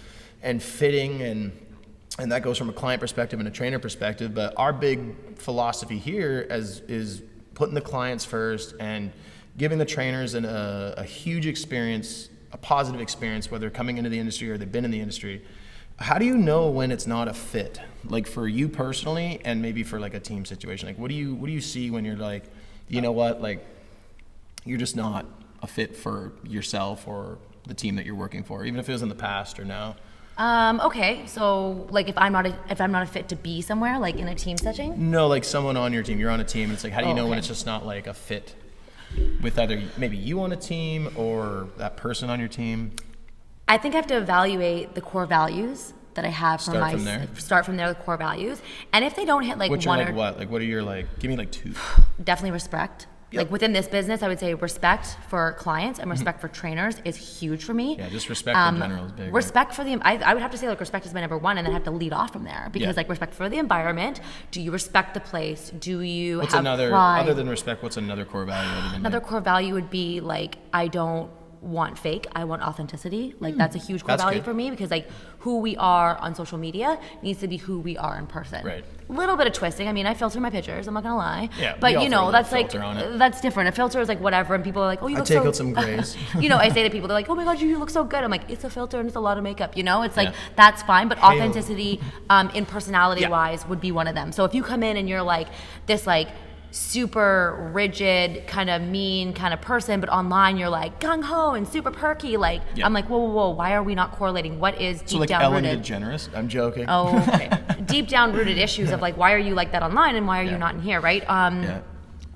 and fitting, and that goes from a client perspective and a trainer perspective. But our big philosophy here is putting the clients first and giving the trainers a huge experience, a positive experience, whether coming into the industry or they've been in the industry. How do you know when it's not a fit? Like for you personally, and maybe for like a team situation. Like what do you see when you're like, you know what, like you're just not a fit for yourself or the team that you're working for, even if it was in the past or now? Okay, so like if I'm not a fit to be somewhere, like in a team setting. No, like someone on your team. You're on a team, and it's like, how do you know when Okay. it's just not like a fit with either maybe you on a team or that person on your team? I think I have to evaluate the core values that I have for Start from there? Start from there, the core values, and if they don't hit like Which one are like or what? Like what are your like? Give me like two. definitely respect. Yep. Like within this business, I would say respect for clients and respect for trainers is huge for me. Yeah, just respect in general is big. right? Respect for the, I would have to say like respect is my number one, and then have to lead off from there because Yeah. like respect for the environment. Do you respect the place? Do you What's have another pride? other than respect? What's another core value other than Another like, core value would be like I don't want fake. I want authenticity. Like that's a huge core That's value good. for me because like who we are on social media needs to be who we are in person. Right. A little bit of twisting. I mean, I filter my pictures. I'm not gonna lie. Yeah, we But all you throw a know, little that's like filter on it. that's different. A filter is like whatever, and people are like, oh, you I look take so. out some grays. You know, I say to people, they're like, oh my god, you look so good. I'm like, it's a filter and it's a lot of makeup. You know, it's like Yeah. that's fine, but Hey-o. authenticity, in personality wise, would be one of them. So if you come in and you're like this like super rigid, kind of mean kind of person, but online you're like gung ho and super perky. Like Yeah. I'm like, whoa, whoa, whoa, why are we not correlating? What is deep so like down Ellen rooted? DeGeneres? I'm joking. Oh, okay. Deep down rooted issues of like, why are you like that online and why are Yeah. you not in here, right? Yeah.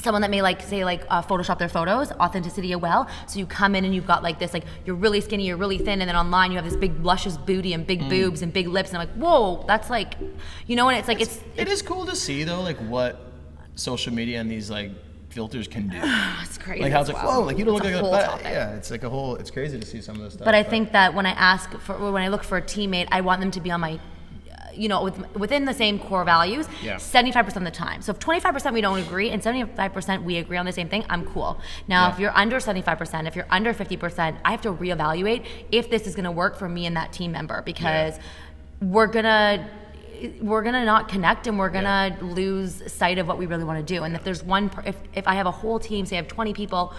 Someone that may like say like Photoshop their photos, authenticity as well. So you come in and you've got like this, like you're really skinny, you're really thin, and then online you have this big luscious booty and big boobs and big lips, and I'm like, whoa, that's like, you know, and it's like It is cool to see though, like what social media and these like filters can do. it's crazy. Like how it's as like, well. whoa, like you don't It's look a like whole that. topic. Yeah, it's like a whole. It's crazy to see some of this stuff. But I think that when I look for a teammate, I want them to be on my, you know, within the same core values, Yeah. 75% of the time. So if 25% we don't agree and 75% we agree on the same thing, I'm cool. Now, Yeah. if you're under 75%, if you're under 50%, I have to reevaluate if this is going to work for me and that team member because we're going to, we're gonna not connect, and we're gonna lose sight of what we really want to do. And if there's if I have a whole team, say I have 20 people,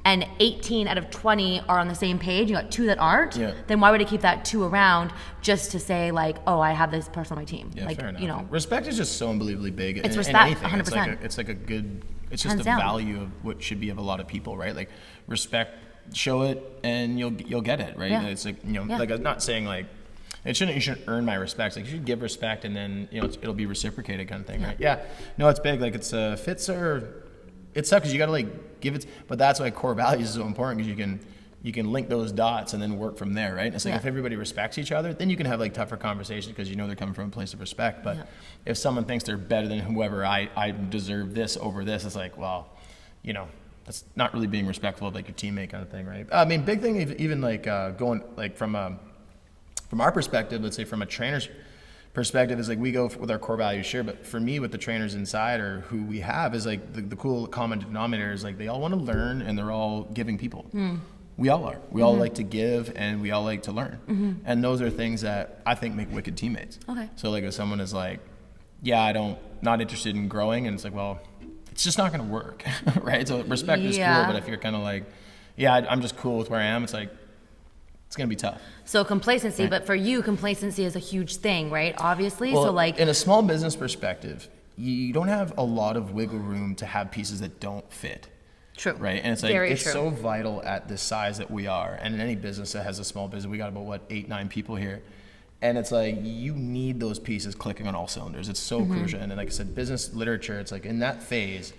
and 18 out of 20 are on the same page, you got 2 that aren't, then why would I keep that 2 around just to say like, oh, I have this person on my team? Yeah, like, fair enough. you know, respect is just so unbelievably big. It's in respect, anything. 100%. It's like a good. It's just Hands the down. value of what should be of a lot of people, right? Like respect, show it, and you'll get it, right? Yeah. It's like like I'm not saying like you shouldn't earn my respect. Like you should give respect, and then it'll be reciprocated, kind of thing, right? Yeah. No, it's big. Like it's fits are. It sucks because you gotta like give it, but that's why core values is so important, because you can link those dots and then work from there, right? And it's like if everybody respects each other, then you can have like tougher conversations because they're coming from a place of respect. But if someone thinks they're better than whoever, I deserve this over this, it's like, well, that's not really being respectful of like your teammate, kind of thing, right? I mean, big thing even like going like from our perspective, let's say from a trainer's perspective, is like we go with our core values, sure, but for me with the trainers inside or who we have is like the cool common denominator is like they all want to learn and they're all giving people. We all are. We all like to give and we all like to learn. And those are things that I think make wicked teammates. Okay. So like if someone is like, yeah, not interested in growing, and it's like, well, it's just not going to work, right? So respect is cool, but if you're kind of like, yeah, I'm just cool with where I am, it's like, it's going to be tough. So complacency, but for you, complacency is a huge thing, right? Obviously. Well, so like in a small business perspective, you don't have a lot of wiggle room to have pieces that don't fit. True. Right. And it's like, Very it's true. so vital at the size that we are. And in any business that has a small business, we got about 8, 9 people here. And it's like, you need those pieces clicking on all cylinders. It's so crucial. And then, like I said, business literature, it's like in that phase,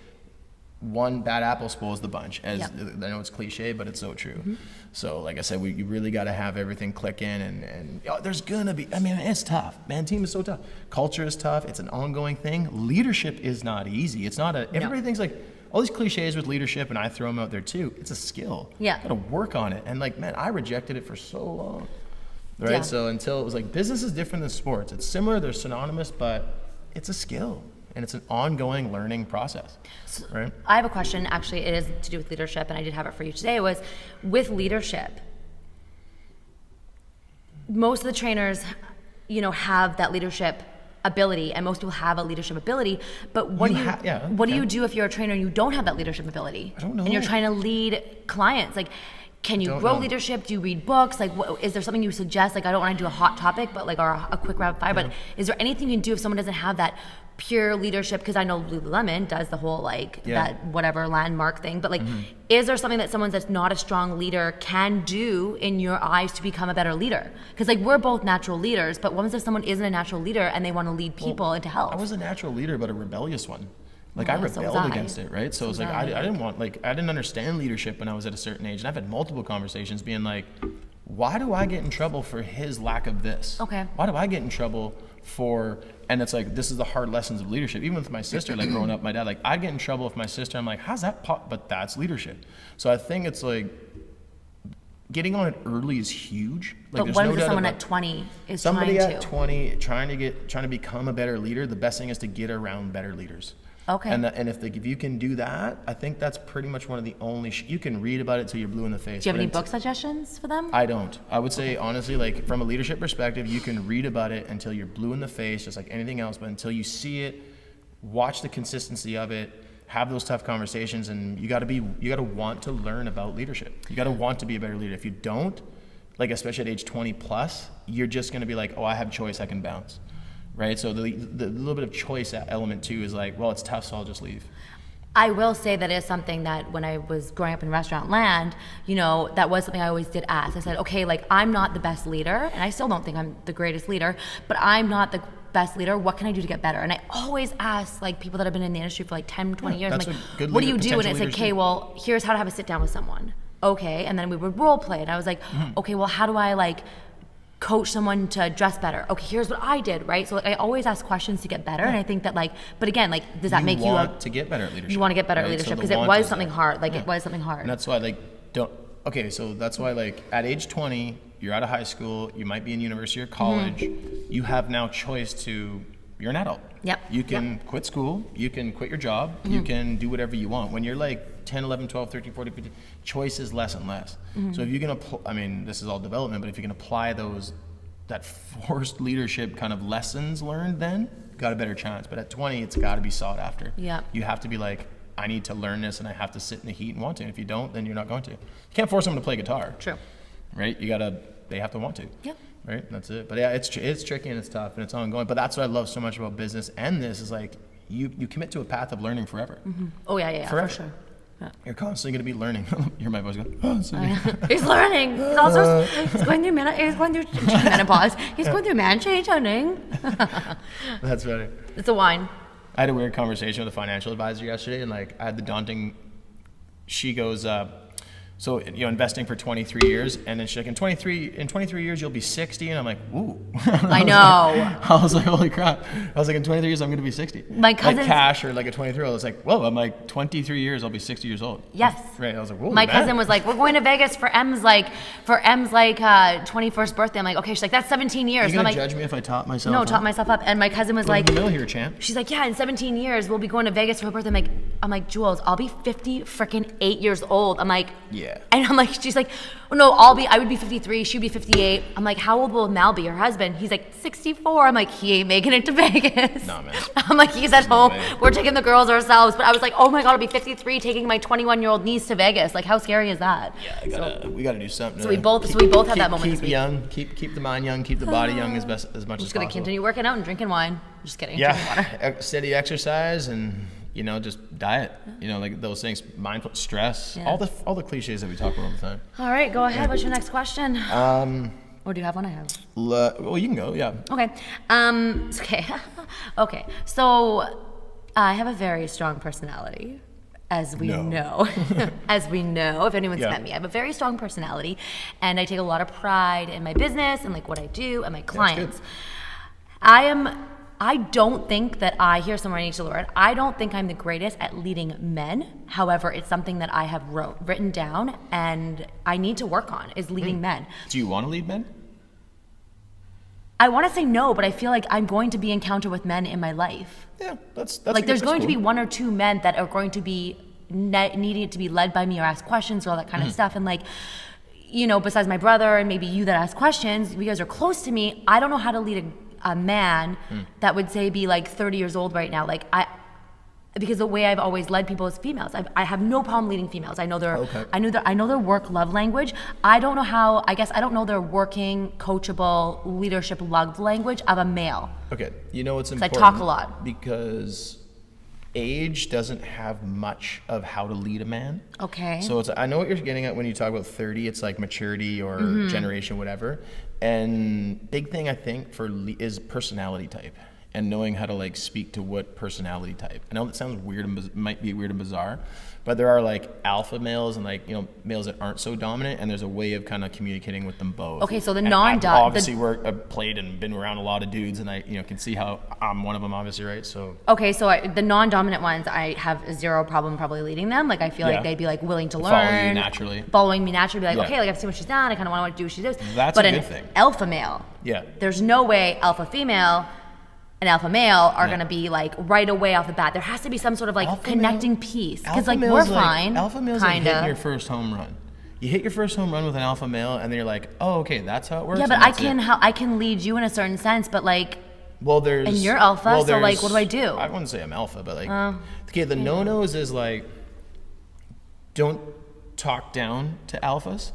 one bad apple spoils the bunch. I know it's cliche, but it's so true. So like I said, you really got to have everything click in, and there's gonna be, I mean, it's tough, man. Team is so tough. Culture is tough. It's an ongoing thing. Leadership is not easy. It's not everybody thinks like all these cliches with leadership, and I throw them out there too. It's a skill. Yeah. Got to work on it. And like, man, I rejected it for so long. Right. Yeah. So until it was like, business is different than sports. It's similar. They're synonymous, but it's a skill. And it's an ongoing learning process, right? I have a question, actually, it is to do with leadership, and I did have it for you today, was with leadership, most of the trainers, have that leadership ability, and most people have a leadership ability, but what do you do if you're a trainer and you don't have that leadership ability? I don't know. And you're trying to lead clients, like, can you grow leadership? Do you read books? Like, is there something you suggest? Like, I don't want to do a hot topic, but like, or a quick rapid fire, but is there anything you can do if someone doesn't have that pure leadership? Because I know Lululemon does the whole that whatever landmark thing, but like, is there something that someone that's not a strong leader can do in your eyes to become a better leader? Because like, we're both natural leaders, but what if someone isn't a natural leader and they want to lead people into health? I was a natural leader, but a rebellious one. Like I rebelled against it, right? So it's like I didn't understand leadership when I was at a certain age, and I've had multiple conversations being like, why do I get in trouble for his lack of this? Okay. Why do I get in trouble for? And it's like, this is the hard lessons of leadership. Even with my sister, like growing up, my dad, like I'd get in trouble with my sister. I'm like, how's that but that's leadership. So I think it's like, getting on it early is huge. Like, but what if someone at 20 is somebody trying at to? 20 trying to become a better leader? The best thing is to get around better leaders. Okay. And if you can do that, I think that's pretty much one of the only. You can read about it till you're blue in the face. Do you have any book suggestions for them? I don't. I would say honestly, like from a leadership perspective, you can read about it until you're blue in the face, just like anything else. But until you see it, watch the consistency of it, have those tough conversations, and you got to want to learn about leadership. You got to want to be a better leader. If you don't, like especially at age 20 plus, you're just going to be like, oh, I have choice, I can bounce. Right, so the little bit of choice element too is like, well, it's tough, so I'll just leave. I will say that is something that when I was growing up in restaurant land, that was something I always did ask. I said, okay, like I'm not the best leader, and I still don't think I'm the greatest leader, but I'm not the best leader. What can I do to get better? And I always ask like people that have been in the industry for like 10, 20 years, I'm like, what do you do? And it's like, okay, well, here's how to have a sit down with someone. Okay, and then we would role play, and I was like, okay, well, how do I like coach someone to dress better? Okay, here's what I did, right? So like, I always ask questions to get better, and I think that like, but again, like, does that make you want to get better at leadership? You want to get better at leadership because it was something hard. Like it was something hard. And that's why so that's why like at age 20, you're out of high school, you might be in university or college, you have now choice to. You're an adult. Yep. You can quit school, you can quit your job, you can do whatever you want. When you're like 10, 11, 12, 13, 14, 15, choice is less and less. So if you can this is all development, but if you can apply those that forced leadership kind of lessons learned then, got a better chance. But at 20, it's got to be sought after. Yeah. You have to be like, I need to learn this and I have to sit in the heat and want to. And if you don't, then you're not going to. You can't force someone to play guitar. True. Right? They have to want to. Yeah. Right? That's it. But yeah, it's tricky and it's tough and it's ongoing. But that's what I love so much about business and this is like, you commit to a path of learning forever. Oh yeah, Forever. for sure. Yeah. You're constantly going to be learning. You hear my voice going, oh, sorry. He's learning. He's also he's going through menopause. He's going through man change, honey. That's better. It's a wine. I had a weird conversation with a financial advisor yesterday, and like I had the daunting. She goes, so investing for 23 years, and then she's like, in 23 years you'll be 60, and I'm like, ooh. I know. I was like, holy crap! I was like, in 23 years I'm going to be 60. My cousin's- like cash or like a 23-year-old. It's like, whoa! I'm like 23 years I'll be 60 years old. Yes. Right. I was like, whoa. My cousin was like, we're going to Vegas for M's 21st birthday. I'm like, okay. She's like, that's 17 years. Are you And gonna I'm like, judge me if I top myself? no, up? top myself up. And my cousin was Go to like, the mill here, champ. she's like, yeah, in 17 years we'll be going to Vegas for her birthday. I'm like, Jules, I'll be 50 freaking 8 years old. I'm like, Yeah. And I'm like, she's like, oh, no, I would be 53. She'd be 58. I'm like, how old will Mal be, her husband? He's like 64. I'm like, he ain't making it to Vegas. Nah, man. I'm like, he's at no home. way. We're taking the girls ourselves. But I was like, oh my God, I'll be 53 taking my 21-year-old niece to Vegas. Like, how scary is that? Yeah, we gotta do something. So we both had that moment Keep this week. young, keep the mind young, keep the body young as much as I'm possible. just going to continue working out and drinking wine. Just kidding. Yeah, Drinking water. steady exercise and just diet. Like those things, mindful stress, Yeah. all the cliches that we talk about all the time. All right, go ahead. What's your next question? Or do you have one? I have. Well, you can go. Yeah. Okay. Okay. Okay. So I have a very strong personality, as we No. know. As we know, if anyone's Yeah. met me, I have a very strong personality, and I take a lot of pride in my business and like what I do and my clients. I don't think that here's somewhere I need to learn. I don't think I'm the greatest at leading men. However, it's something that I have written down and I need to work on is leading men. Do you want to lead men? I want to say no, but I feel like I'm going to be encountered with men in my life. Yeah, that's Like there's going to be cool. one or two men that are going to be needing to be led by me or ask questions or all that kind of stuff. And like, besides my brother and maybe you that ask questions, you guys are close to me. I don't know how to lead a man that would say be like 30 years old right now. Like because the way I've always led people is females. I have no problem leading females. I know their Okay. I know their work love language. I don't know how. I guess I don't know their working coachable leadership love language of a male. Okay, you know what's I important? talk a lot. Because age doesn't have much of how to lead a man. Okay. So I know what you're getting at when you talk about 30. It's like maturity or Mm-hmm. generation, whatever. And big thing I think is personality type and knowing how to like speak to what personality type. I know that sounds weird and might be weird and bizarre, but there are like alpha males and like males that aren't so dominant, and there's a way of kind of communicating with them both. Okay, so the And non-dominant- I've obviously I've played and been around a lot of dudes, and I can see how I'm one of them, obviously, right? So Okay, so the non-dominant ones, I have zero problem probably leading them. Like I feel Yeah. like they'd be like willing to learn, Follow you naturally. following me naturally. Be like, Yeah. okay, like I've seen what she's done. I kind of want to do what she does. That's but a an good thing. alpha male, yeah. there's no way alpha female and alpha male are Yeah. gonna be like right away off the bat. There has to be some sort of like Alpha connecting male- piece Alpha because like male's we're fine, Alpha male's like kinda. hitting your first home run. You hit your first home run with an alpha male, and then you're like, oh, okay, that's how it works. Yeah, but and I that's can it. I can lead you in a certain sense, but like Well, there's. And you're alpha, well, so, like, there's- what do I do? I wouldn't say I'm alpha, but like, okay, the no-nos is like, don't talk down to alphas.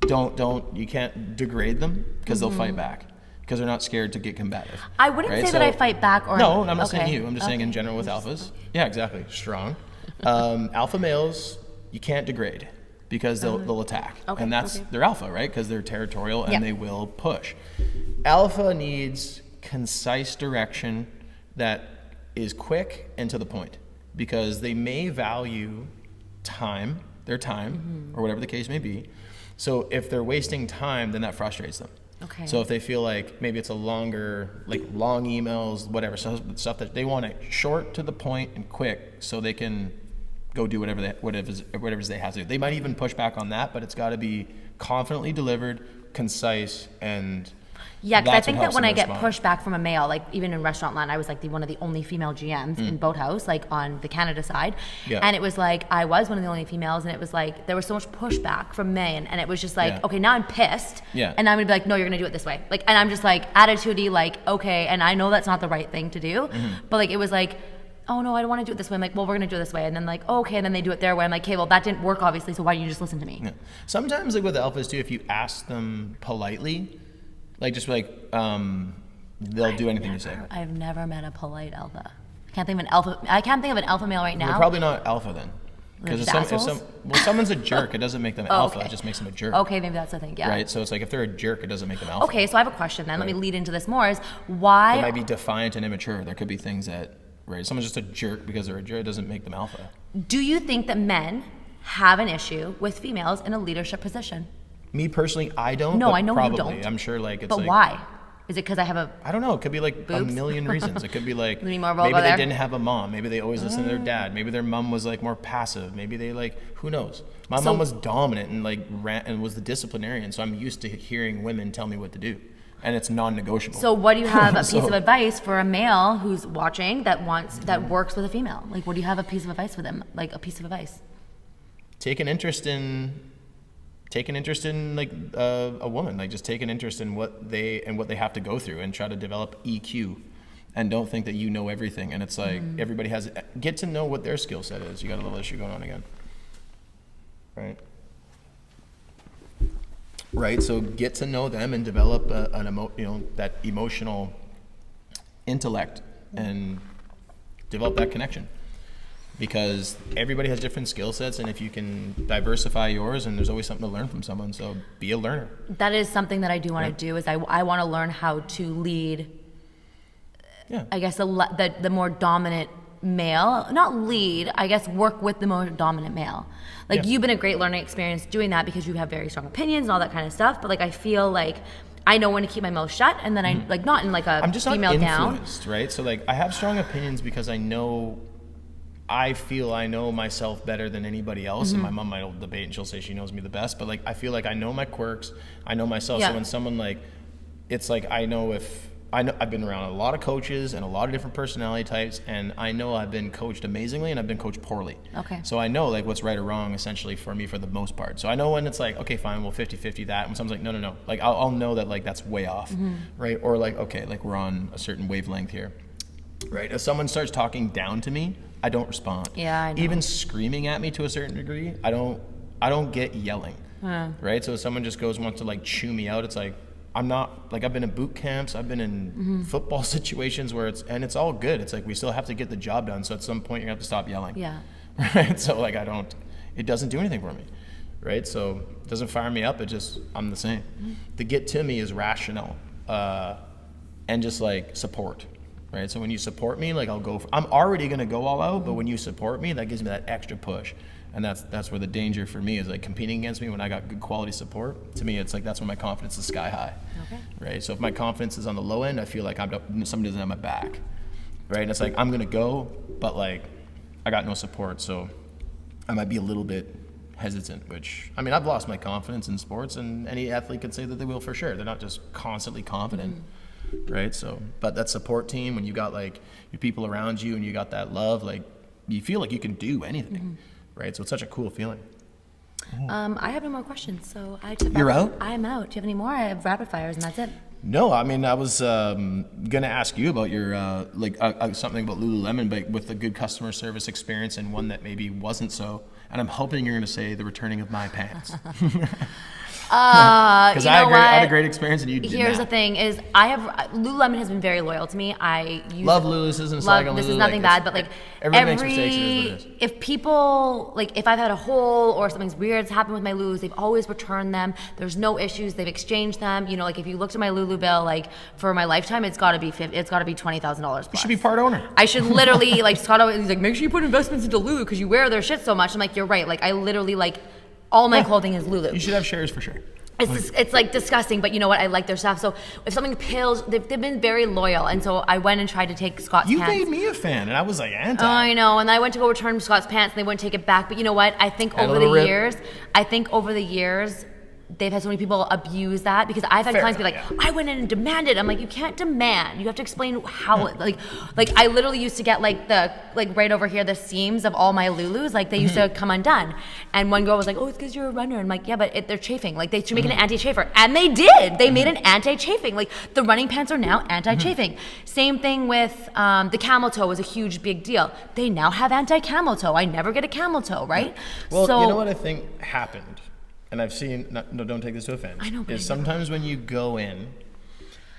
You can't degrade them because they'll fight back because they're not scared to get combative. I wouldn't right? say that I fight back or No, I'm not okay. saying you. I'm just saying in general with alphas. Yeah, exactly. Strong. Alpha males, you can't degrade because they'll attack. Okay, And that's, okay. they're alpha, right? Because they're territorial and Yeah. they will push. Alpha needs concise direction that is quick and to the point because they may value their time, or whatever the case may be. So if they're wasting time, then that frustrates them. Okay. So if they feel like maybe it's a longer, like long emails, whatever, stuff that they want it short to the point and quick so they can go do whatever they have to do. They might even push back on that, but it's got to be confidently delivered, concise, and Yeah, because I That's what think that helps when them I get respond. pushback from a male, like even in restaurant land, I was like one of the only female GMs in Boathouse, like on the Canada side. Yeah. And it was like, I was one of the only females, and it was like, there was so much pushback from men. And it was just like, Yeah. okay, now I'm pissed. Yeah. And I'm gonna be like, no, you're gonna do it this way. Like, and I'm just like, attitude-y, like, okay. And I know that's not the right thing to do. But like, it was like, oh no, I don't want to do it this way. I'm like, well, we're gonna do it this way. And then like, okay, and then they do it their way. I'm like, okay, well, that didn't work obviously, so why don't you just listen to me? Yeah. Sometimes, like with alphas too, if you ask them politely, like just like, they'll do anything you say. I've never met a polite alpha. I can't think of an alpha male right now. They're probably not alpha then. They're Because just assholes? someone's a jerk, it doesn't make them alpha. okay. It just makes them a jerk. Okay, maybe that's the thing. Yeah. Right. So it's like if they're a jerk, it doesn't make them alpha. Okay, so I have a question then. Let me Right. lead into this more. Is They why? might be defiant and immature. There could be things that, right? If someone's just a jerk because they're a jerk, it doesn't make them alpha. Do you think that men have an issue with females in a leadership position? Me personally, I don't. No, but I know probably. you don't. I'm sure, like it's But like. why? Is it because I have a? I don't know. It could be like a Boobs? million reasons. It could be like Maybe more maybe vulva they there? didn't have a mom. Maybe they always listened to their dad. Maybe their mom was like more passive. Maybe they like who knows. My So- mom was dominant and like ran and was the disciplinarian. So I'm used to hearing women tell me what to do, and it's non-negotiable. So what do you have a piece So- of advice for a male who's watching that works with a female? Like, what do you have a piece of advice for them? Like a piece of advice. take an interest in like a woman, like just take an interest in what they have to go through and try to develop EQ, and don't think that you know everything. And it's like everybody has, get to know what their skill set is. You got a little issue going on again, right? So get to know them and develop that emotional intellect and develop that connection. Because everybody has different skill sets, and if you can diversify yours, and there's always something to learn from someone, so be a learner. That is something that I do want to do. Is I want to learn how to lead. Yeah. I guess the more dominant male, not lead. I guess work with the more dominant male. Like Yeah. you've been a great learning experience doing that because you have very strong opinions and all that kind of stuff. But like I feel like I know when to keep my mouth shut, and then I like not in like a I'm just female not down. influenced, right? So like I have strong opinions because I feel I know myself better than anybody else, and my mom might hold debate and she'll say she knows me the best, but like I feel like I know my quirks, I know myself. Yeah. So when someone like, it's like I've been around a lot of coaches and a lot of different personality types, and I know I've been coached amazingly and I've been coached poorly. Okay. So I know like what's right or wrong essentially for me for the most part. So I know when it's like, okay, fine, well 50-50 that, and someone's like, no. Like I'll know that like that's way off, right? Or like, okay, like we're on a certain wavelength here. Right. If someone starts talking down to me, I don't respond. Yeah, I know. Even screaming at me to a certain degree, I don't get yelling. Right. So if someone just wants to like chew me out, it's like I'm not like I've been in boot camps, I've been in football situations where it's all good. It's like we still have to get the job done. So at some point you have to stop yelling. Yeah. Right. So like it doesn't do anything for me. Right. So it doesn't fire me up. I'm the same. The get to me is rational, and just like support. Right, so when you support me, like I'm already gonna go all out, but when you support me, that gives me that extra push, and that's where the danger for me is, like competing against me when I got good quality support. To me, it's like that's when my confidence is sky high. Okay. Right, so if my confidence is on the low end, I feel like somebody doesn't have my back. Right, and it's like I'm gonna go, but like I got no support, so I might be a little bit hesitant. Which I mean, I've lost my confidence in sports, and any athlete could say that they will for sure. They're not just constantly confident. Right, so but that support team, when you got like your people around you and you got that love, like you feel like you can do anything. Right, so it's such a cool feeling. I have no more questions, so You're out? I'm out. Do you have any more? I have rapid fires, and that's it. No, I mean I was gonna ask you about your something about Lululemon, but with a good customer service experience and one that maybe wasn't so. And I'm hoping you're gonna say the returning of my pants. Because I had a great experience and you did Here's not. the thing: is Lululemon has been very loyal to me. I use Love Lulu. This isn't a slag on this Lulu, is nothing like, bad, but like everybody makes mistakes, it is what it is. if people like if I've had a hole or something's weird's happened with my Lulus, they've always returned them. There's no issues. They've exchanged them. You know, like if you looked at my Lulu bill, like for my lifetime, it's got to be $20,000. You should be part owner. I should literally like Scott always like make sure you put investments into Lulu because you wear their shit so much. I'm like, you're right. Like I literally like all my clothing is Lulu. You should have shares for sure. It's like disgusting, but you know what? I like their stuff. So if something pills, they've been very loyal, and so I went and tried to take Scott's You pants. made me a fan, and I was like anti. I know, and I went to go return Scott's pants, and they wouldn't take it back. But you know what? I think Had a over little the rip. years, they've had so many people abuse that, because I've had Fair clients be like, enough, I went in and demanded. I'm like, you can't demand. You have to explain how. Like I literally used to get like the right over here, the seams of all my Lulus, like they used to come undone. And one girl was like, oh, it's because you're a runner. I'm like, yeah, but they're chafing. Like they should make an anti-chafer, and they did. They made an anti-chafing. Like the running pants are now anti-chafing. Same thing with the camel toe was a huge big deal. They now have anti-camel toe. I never get a camel toe, right? Well, so, you know what I think happened, and I've seen. No, don't take this to offense. I know, but is I never- sometimes when you go in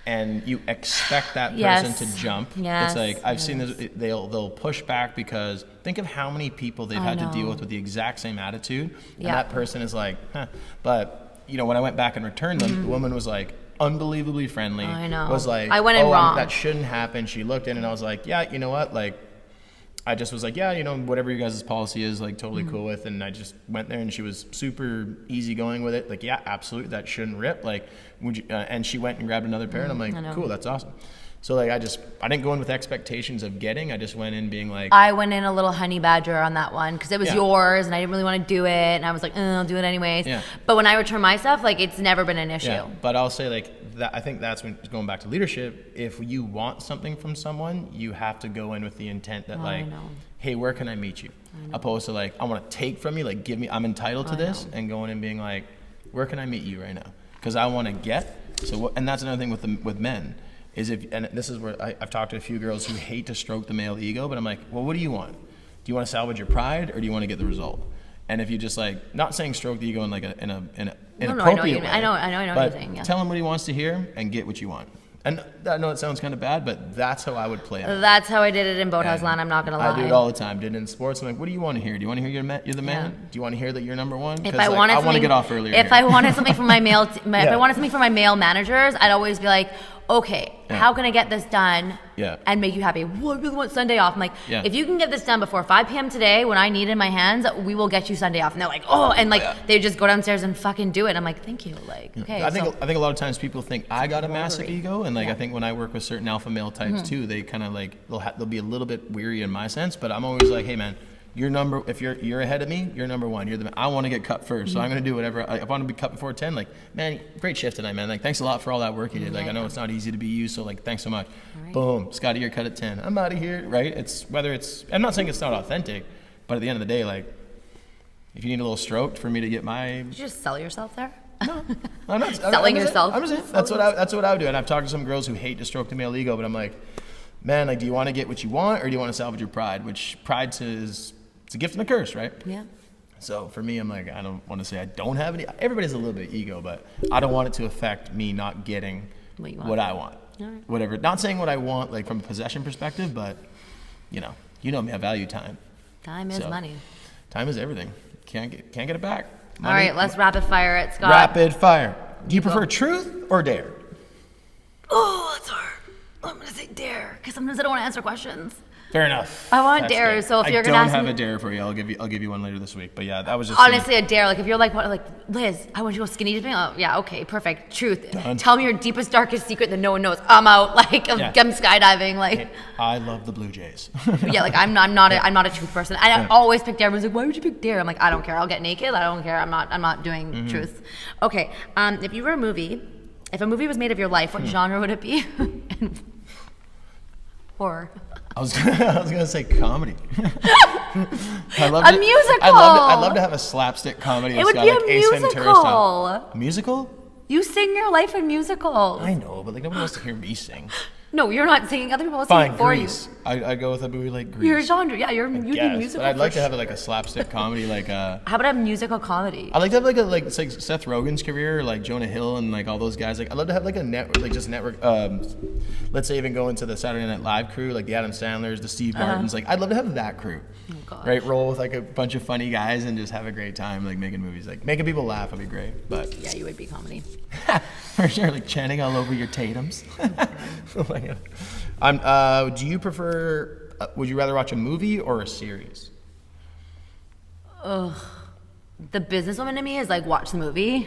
and you expect that person Yes. to jump. Yes, It's like I've seen this. They'll push back because think of how many people they've had to deal with the exact same attitude, and Yeah. that person is like, huh. But you know, when I went back and returned them, the woman was like unbelievably friendly. I know. Was like, I went in wrong. That shouldn't happen. She looked in, and I was like, yeah, you know what, like. I just was like, yeah, you know, whatever you guys' policy is, like, totally cool with. And I just went there, and she was super easygoing with it. Like, yeah, absolutely, that shouldn't rip. Like, would you? And she went and grabbed another pair, and I'm like, cool, that's awesome. So like, I didn't go in with expectations of getting. I just went in being like, I went in a little honey badger on that one because it was Yeah. yours, and I didn't really want to do it, and I was like, I'll do it anyways. Yeah. But when I return my stuff, like it's never been an issue. yeah. But I'll say like that. I think that's when going back to leadership. If you want something from someone, you have to go in with the intent that like, know. hey, where can I meet you? Opposed to like, I want to take from you, like give me, I'm entitled to this, and going and being like, where can I meet you right now? Because I want to get. So what, and that's another thing with men is if, and this is where I've talked to a few girls who hate to stroke the male ego, but I'm like, well, what do you want? Do you want to salvage your pride, or do you want to get the result? And if you just like, not saying stroke the ego in like in an inappropriate way, I know what but you're saying. Yeah. tell him what he wants to hear and get what you want. And I know it sounds kind of bad, but that's how I would play it. That's how I did it in Boathouse And Land. I'm not gonna lie. I do it all the time. Did it in sports. I'm like, what do you want to hear? Do you want to hear you're the man? Yeah. Do you want to hear that you're number one? If 'Cause, I like, wanted I want to something- get off earlier. If here. I wanted something from my male, if Yeah. I wanted something from my male managers, I'd always be like, okay, how can I get this done? Yeah. And make you happy. Well, I really want Sunday off. I'm like, Yeah. if you can get this done before 5 p.m. today, when I need it in my hands, we will get you Sunday off. And they're like, oh, and like they just go downstairs and fucking do it. I'm like, thank you. Like, okay. I think so, a lot of times people think I got a massive rivalry. ego, and like Yeah. Mm-hmm. I think when I work with certain alpha male types too, they kind of like they'll be a little bit weary in my sense, but I'm always like, hey man, if you're ahead of me, you're number one. You're the man. I want to get cut first, so I'm gonna do whatever. If I want to be cut before 10, like man, great shift tonight, man. Like thanks a lot for all that work you did. Like I know it's not easy to be you, so like thanks so much. Right. Boom, Scotty, you're cut at 10. I'm out of here, right? It's whether it's. I'm not saying it's not authentic, but at the end of the day, like if you need a little stroke for me to get my did you just sell yourself there? I'm not Selling yourself. I'm just saying, that's what I would do. And I've talked to some girls who hate to stroke the male ego, but I'm like, man, like, do you want to get what you want, or do you want to salvage your pride? Which pride is it's a gift and a curse, right? Yeah. So for me, I'm like, I don't want to say I don't have any. Everybody has a little bit of ego, but I don't want it to affect me not getting What you want. what I want. All right. Whatever. Not saying what I want, like from a possession perspective, but you know me, I value time. Time is So, money. Time is everything. Can't get it back. All right, let's rapid fire it, Scott. Rapid fire. Do you prefer truth or dare? Oh, that's hard. I'm gonna say dare because sometimes I don't want to answer questions. Fair enough. I want That's dare, fair. so if you're gonna I ask don't have me- a dare for you. I'll give you one later this week. But yeah, that was just Honestly, a dare. Like if you're like, what, like Liz, I want you to go skinny dipping. Oh, yeah, okay, perfect. Truth. Done. Tell me your deepest, darkest secret that no one knows. I'm out. Like I'm Yeah. skydiving. Like Hey, I love the Blue Jays. yeah, like I'm not a truth person. I always pick dare. Everyone's like, why would you pick dare? I'm like, I don't care. I'll get naked. I don't care. I'm not doing Mm-hmm. truth. Okay. If you were a movie, if a movie was made of your life, what genre would it be? Horror. I was gonna say comedy. I love A musical. I'd love to have a slapstick comedy. It would Scott, be a like Ace Ventura style. musical. A musical? You sing your life in musicals. I know, but like nobody wants to hear me sing. No, you're not singing. Other people are singing Fine, for Grease. I'd go with a movie like you. Grease. Your genre, yeah, you do Yes, musical. but I'd like for to have like a slapstick comedy, like How about a musical comedy? I like to have it's like Seth Rogen's career, like Jonah Hill and like all those guys. Like I'd love to have like a network, like just network. Let's say even go into the Saturday Night Live crew, like the Adam Sandlers, the Steve Martins. Like I'd love to have that crew, gosh. right? Roll with like a bunch of funny guys and just have a great time, like making movies, like making people laugh would be great. But Yeah, you would be comedy. for sure, like chanting all over your Tatums. Oh my God. Do you prefer? Would you rather watch a movie or a series? Ugh. the businesswoman in me is like, watch the movie.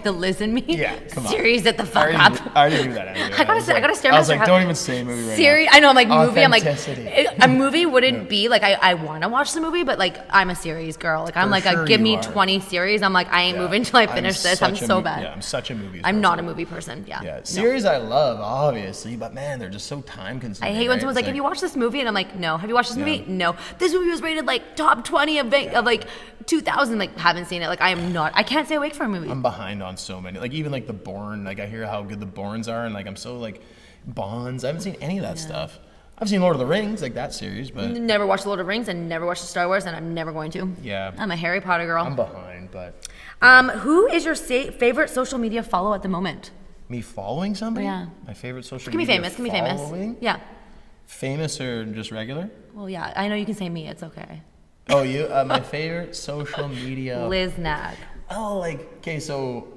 the Liz in me. Yeah, come on. Series it the I fuck already up. I already knew that anyway. I gotta stare. I was like, don't even say movie right Series, now. I know, I'm like movie. I'm like, Authenticity. a movie wouldn't be like I want to watch the movie, but like I'm a series girl. Like I'm For like, sure give you me are. 20 series. I'm like, I ain't Yeah. moving till I finish this. I'm such a so mo- bad. Yeah, I'm such a movie. I'm not a movie person. Yeah. Yeah, No. series I love, obviously, but man, they're just so time consuming. I hate when someone's like, "Have you watched this movie?" And I'm like, "No." Have you watched this movie? No. This movie was rated like top 20 of like 2000. Like, haven't seen it. Like, I am not. I can't stay awake for a movie. I'm behind on so many. Like even like the Bourne. Like I hear how good the Bournes are, and like I'm so like Bonds. I haven't seen any of that stuff. I've seen Lord of the Rings, like that series, but Never watched Lord of the Rings and never watched Star Wars, and I'm never going to. yeah, I'm a Harry Potter girl. I'm behind. But Who is your favorite social media follow at the moment? me following somebody? Yeah. My favorite social Give me media famous. Give me famous. following? Yeah. Famous or just regular? Well, yeah. I know you can say me. It's okay. Oh, you? My favorite social media. Liz Nag. Oh, like okay, so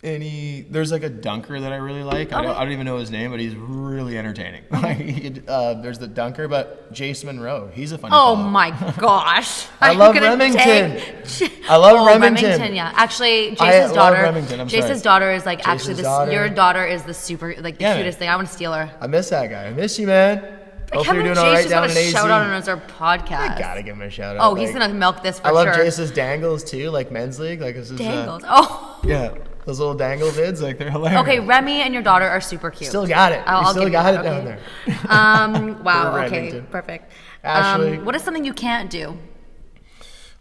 there's like a dunker that I really like. I don't even know his name, but he's really entertaining. There's the dunker, but Jace Monroe, he's a funny. Oh follow. my gosh. I Are you love gonna Remington. take- I love Oh, Remington. yeah. Actually, I Jason's love daughter. Remington, I'm sorry. Jason's daughter is like actually Jason's daughter. your daughter is the super like the Yeah. cutest thing. I want to steal her. I miss that guy. I miss you, man. I Hope can't you're believe doing all Jace right just down got in a AZ. shout out on our podcast. I gotta give him a shout out. Oh, he's like, gonna milk this for I love sure. Jace's dangles too, like men's league. Like this is Dangles. Oh. yeah, those little dangle vids, like they're hilarious. Okay, Remy and your daughter are super cute. Still got it. I'll We still give you got that, it down okay. there. Wow. Poor Okay. Remington. Perfect. Ashley. What is something you can't do?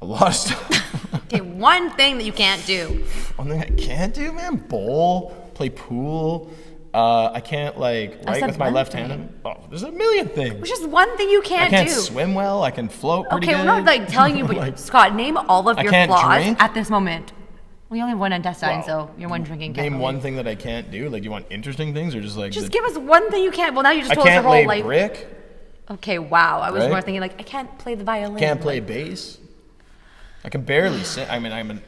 A lot of stuff. Okay, one thing that you can't do. One thing I can't do, man, bowl, play pool. I can't like write said with my one left thing. hand. Oh, there's a million things. Which is one thing you I can't, can't do. swim well. I can float pretty Okay, good. we're not like telling you, but Like, Scott, name all of I your can't flaws drink? at this moment. We only have one intestine, Well, so you're one drinking. name can't one believe. thing that I can't do. Like, do you want interesting things or just like? Just give us one thing you can't. Well, now you just I told us your can't whole lay life. brick. Okay, wow. I was Right? more thinking like I can't play the violin. Can't play Like, bass. I can barely sing. I mean, I'm an.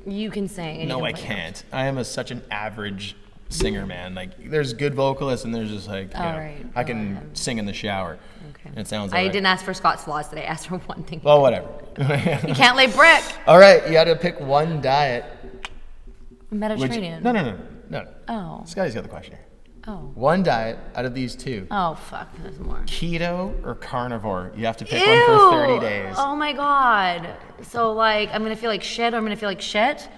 You can sing. And No, you I can play can't. I am such an average singer, man. Like, there's good vocalists and there's just like, you know, Alright, I can sing in the shower. Okay. And it sounds. I alright. didn't ask for Scott's flaws today. I asked for one thing. Well, whatever. You can't lay brick. All right, you had to pick one diet. Would you- Mediterranean. No. Oh. Scotty's got the question here. Oh. One diet out of these two: Oh fuck. There's more. keto or carnivore. You have to pick Ew. one for 30 days. Oh my god. So like I'm gonna feel like shit or I'm gonna feel like shit.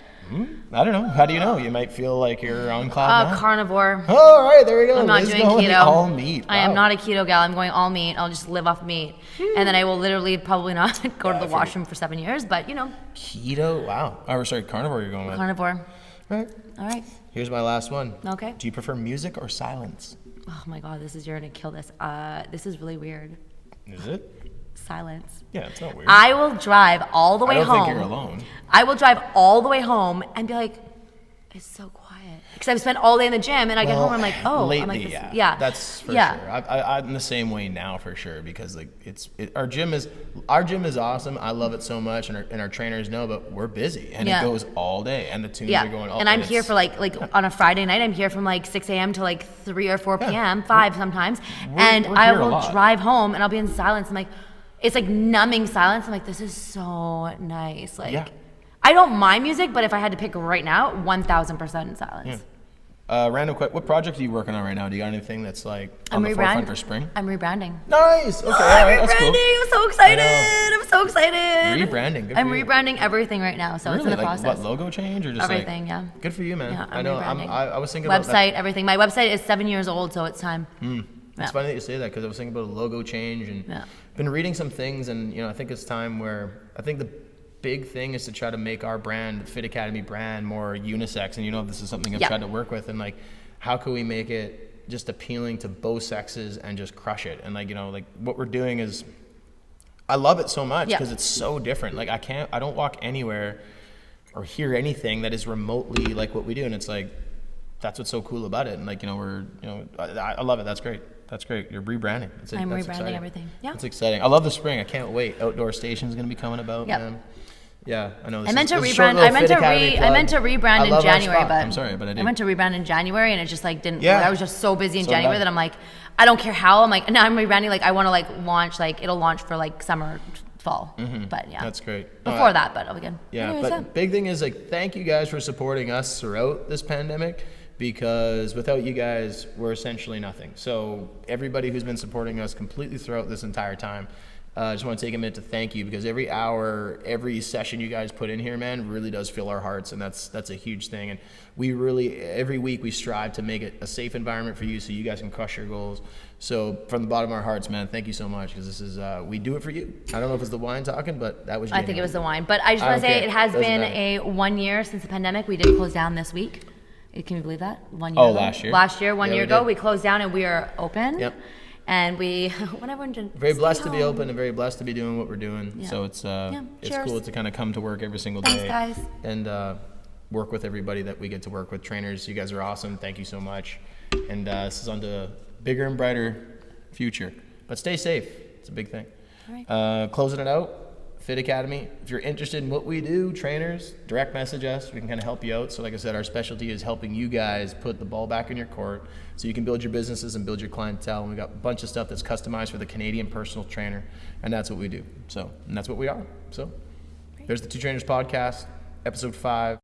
I don't know. How do you know? You might feel like you're on cloud nine. Carnivore. All right, there we go. I'm not Liz doing going keto. All meat. I am Wow. not a keto gal. I'm going all meat. I'll just live off meat. And then I will literally probably not go to the I figured. washroom for 7 years, but you know, keto. Wow. Oh, sorry, carnivore. You're going with. carnivore. Right. All right. Here's my last one. Okay. Do you prefer music or silence? Oh my god, you're gonna kill this. This is really weird. Is it? Silence. Yeah, it's not weird. I will drive all the way I don't home. think you're alone. I will drive all the way home and be like, it's so quiet. Because I've spent all day in the gym and I get home and I'm like, oh, lately, I'm like, this, yeah, that's for yeah. sure. I'm the same way now for sure because like our gym is awesome. I love it so much, and our trainers know, but we're busy and Yeah. it goes all day, and the tunes Yeah, are going all. and I'm here for like on a Friday night. I'm here from like 6 a.m. to like 3 or 4 p.m., 5 sometimes, and we're I here a will lot. drive home and I'll be in silence. I'm like, it's like numbing silence. I'm like, this is so nice. Like, Yeah. I don't mind music, but if I had to pick right now, 1,000% in silence. Random quick. What project are you working on right now? Do you got anything that's like on I'm the forefront for spring? I'm rebranding. Nice. Okay, all I'm right, that's rebranding. cool. I'm so excited. I I'm so excited. Rebranding. Good I'm for you. rebranding everything right now, so it's in Really? the Like process. what logo change or just Everything, like, yeah. Good for you, man. Yeah, I I'm know. rebranding. I was thinking about Website, everything. My website is 7 years old, so it's time. It's funny that you say that because I was thinking about a logo change and Yeah. been reading some things, and I think it's time where I think the big thing is to try to make our brand, Fit Academy brand, more unisex. And this is something I've Yeah. tried to work with, and like, how can we make it just appealing to both sexes and just crush it? And like, like what we're doing is, I love it so much Yeah. because it's so different. Like I don't walk anywhere or hear anything that is remotely like what we do, and it's like, that's what's so cool about it. And like, I love it. That's great. That's great. You're rebranding. I'm That's rebranding exciting. everything. Yeah. It's exciting. I love the spring. I can't wait. Outdoor Station's going to be coming about. Yep. Man. Yeah, I know. I meant to rebrand. I meant to rebrand in January, but I'm sorry, but I didn't. I meant to rebrand in January, and it just like didn't. Yeah. I was just so busy in So did January I. that I'm like, I don't care how. I'm like, now I'm rebranding. Like I want to like launch. Like it'll launch for like summer fall. But yeah, That's great. Before that, but again. Yeah, Anyways, but big thing is like, thank you guys for supporting us throughout this pandemic, because without you guys, we're essentially nothing. So everybody who's been supporting us completely throughout this entire time, I just want to take a minute to thank you, because every hour, every session you guys put in here, man, really does fill our hearts, and that's a huge thing. And we really, every week we strive to make it a safe environment for you so you guys can crush your goals. So from the bottom of our hearts, man, thank you so much, because this is, we do it for you. I don't know if it's the wine talking, but that was I think it was the wine. But I just want to say it has been a 1 year since the pandemic. We did close down this week. Can you believe that? 1 year ago. Last year. Last year, one Yeah, year we ago, did. we closed down and we are open. Yep. And we, when everyone did Very stay blessed to be home. open and very blessed to be doing what we're doing. Yeah. So it's cheers. cool to kind of come to work every single Thanks, day guys. and work with everybody that we get to work with. Trainers, you guys are awesome. Thank you so much. And this is on to bigger and brighter future. But stay safe. It's a big thing. All right. Closing it out. Fit Academy. If you're interested in what we do, trainers, direct message us. We can kind of help you out. So like I said, our specialty is helping you guys put the ball back in your court so you can build your businesses and build your clientele. And we got a bunch of stuff that's customized for the Canadian personal trainer, and that's what we do. So, and that's what we are. So there's the Two Trainers podcast, episode 5.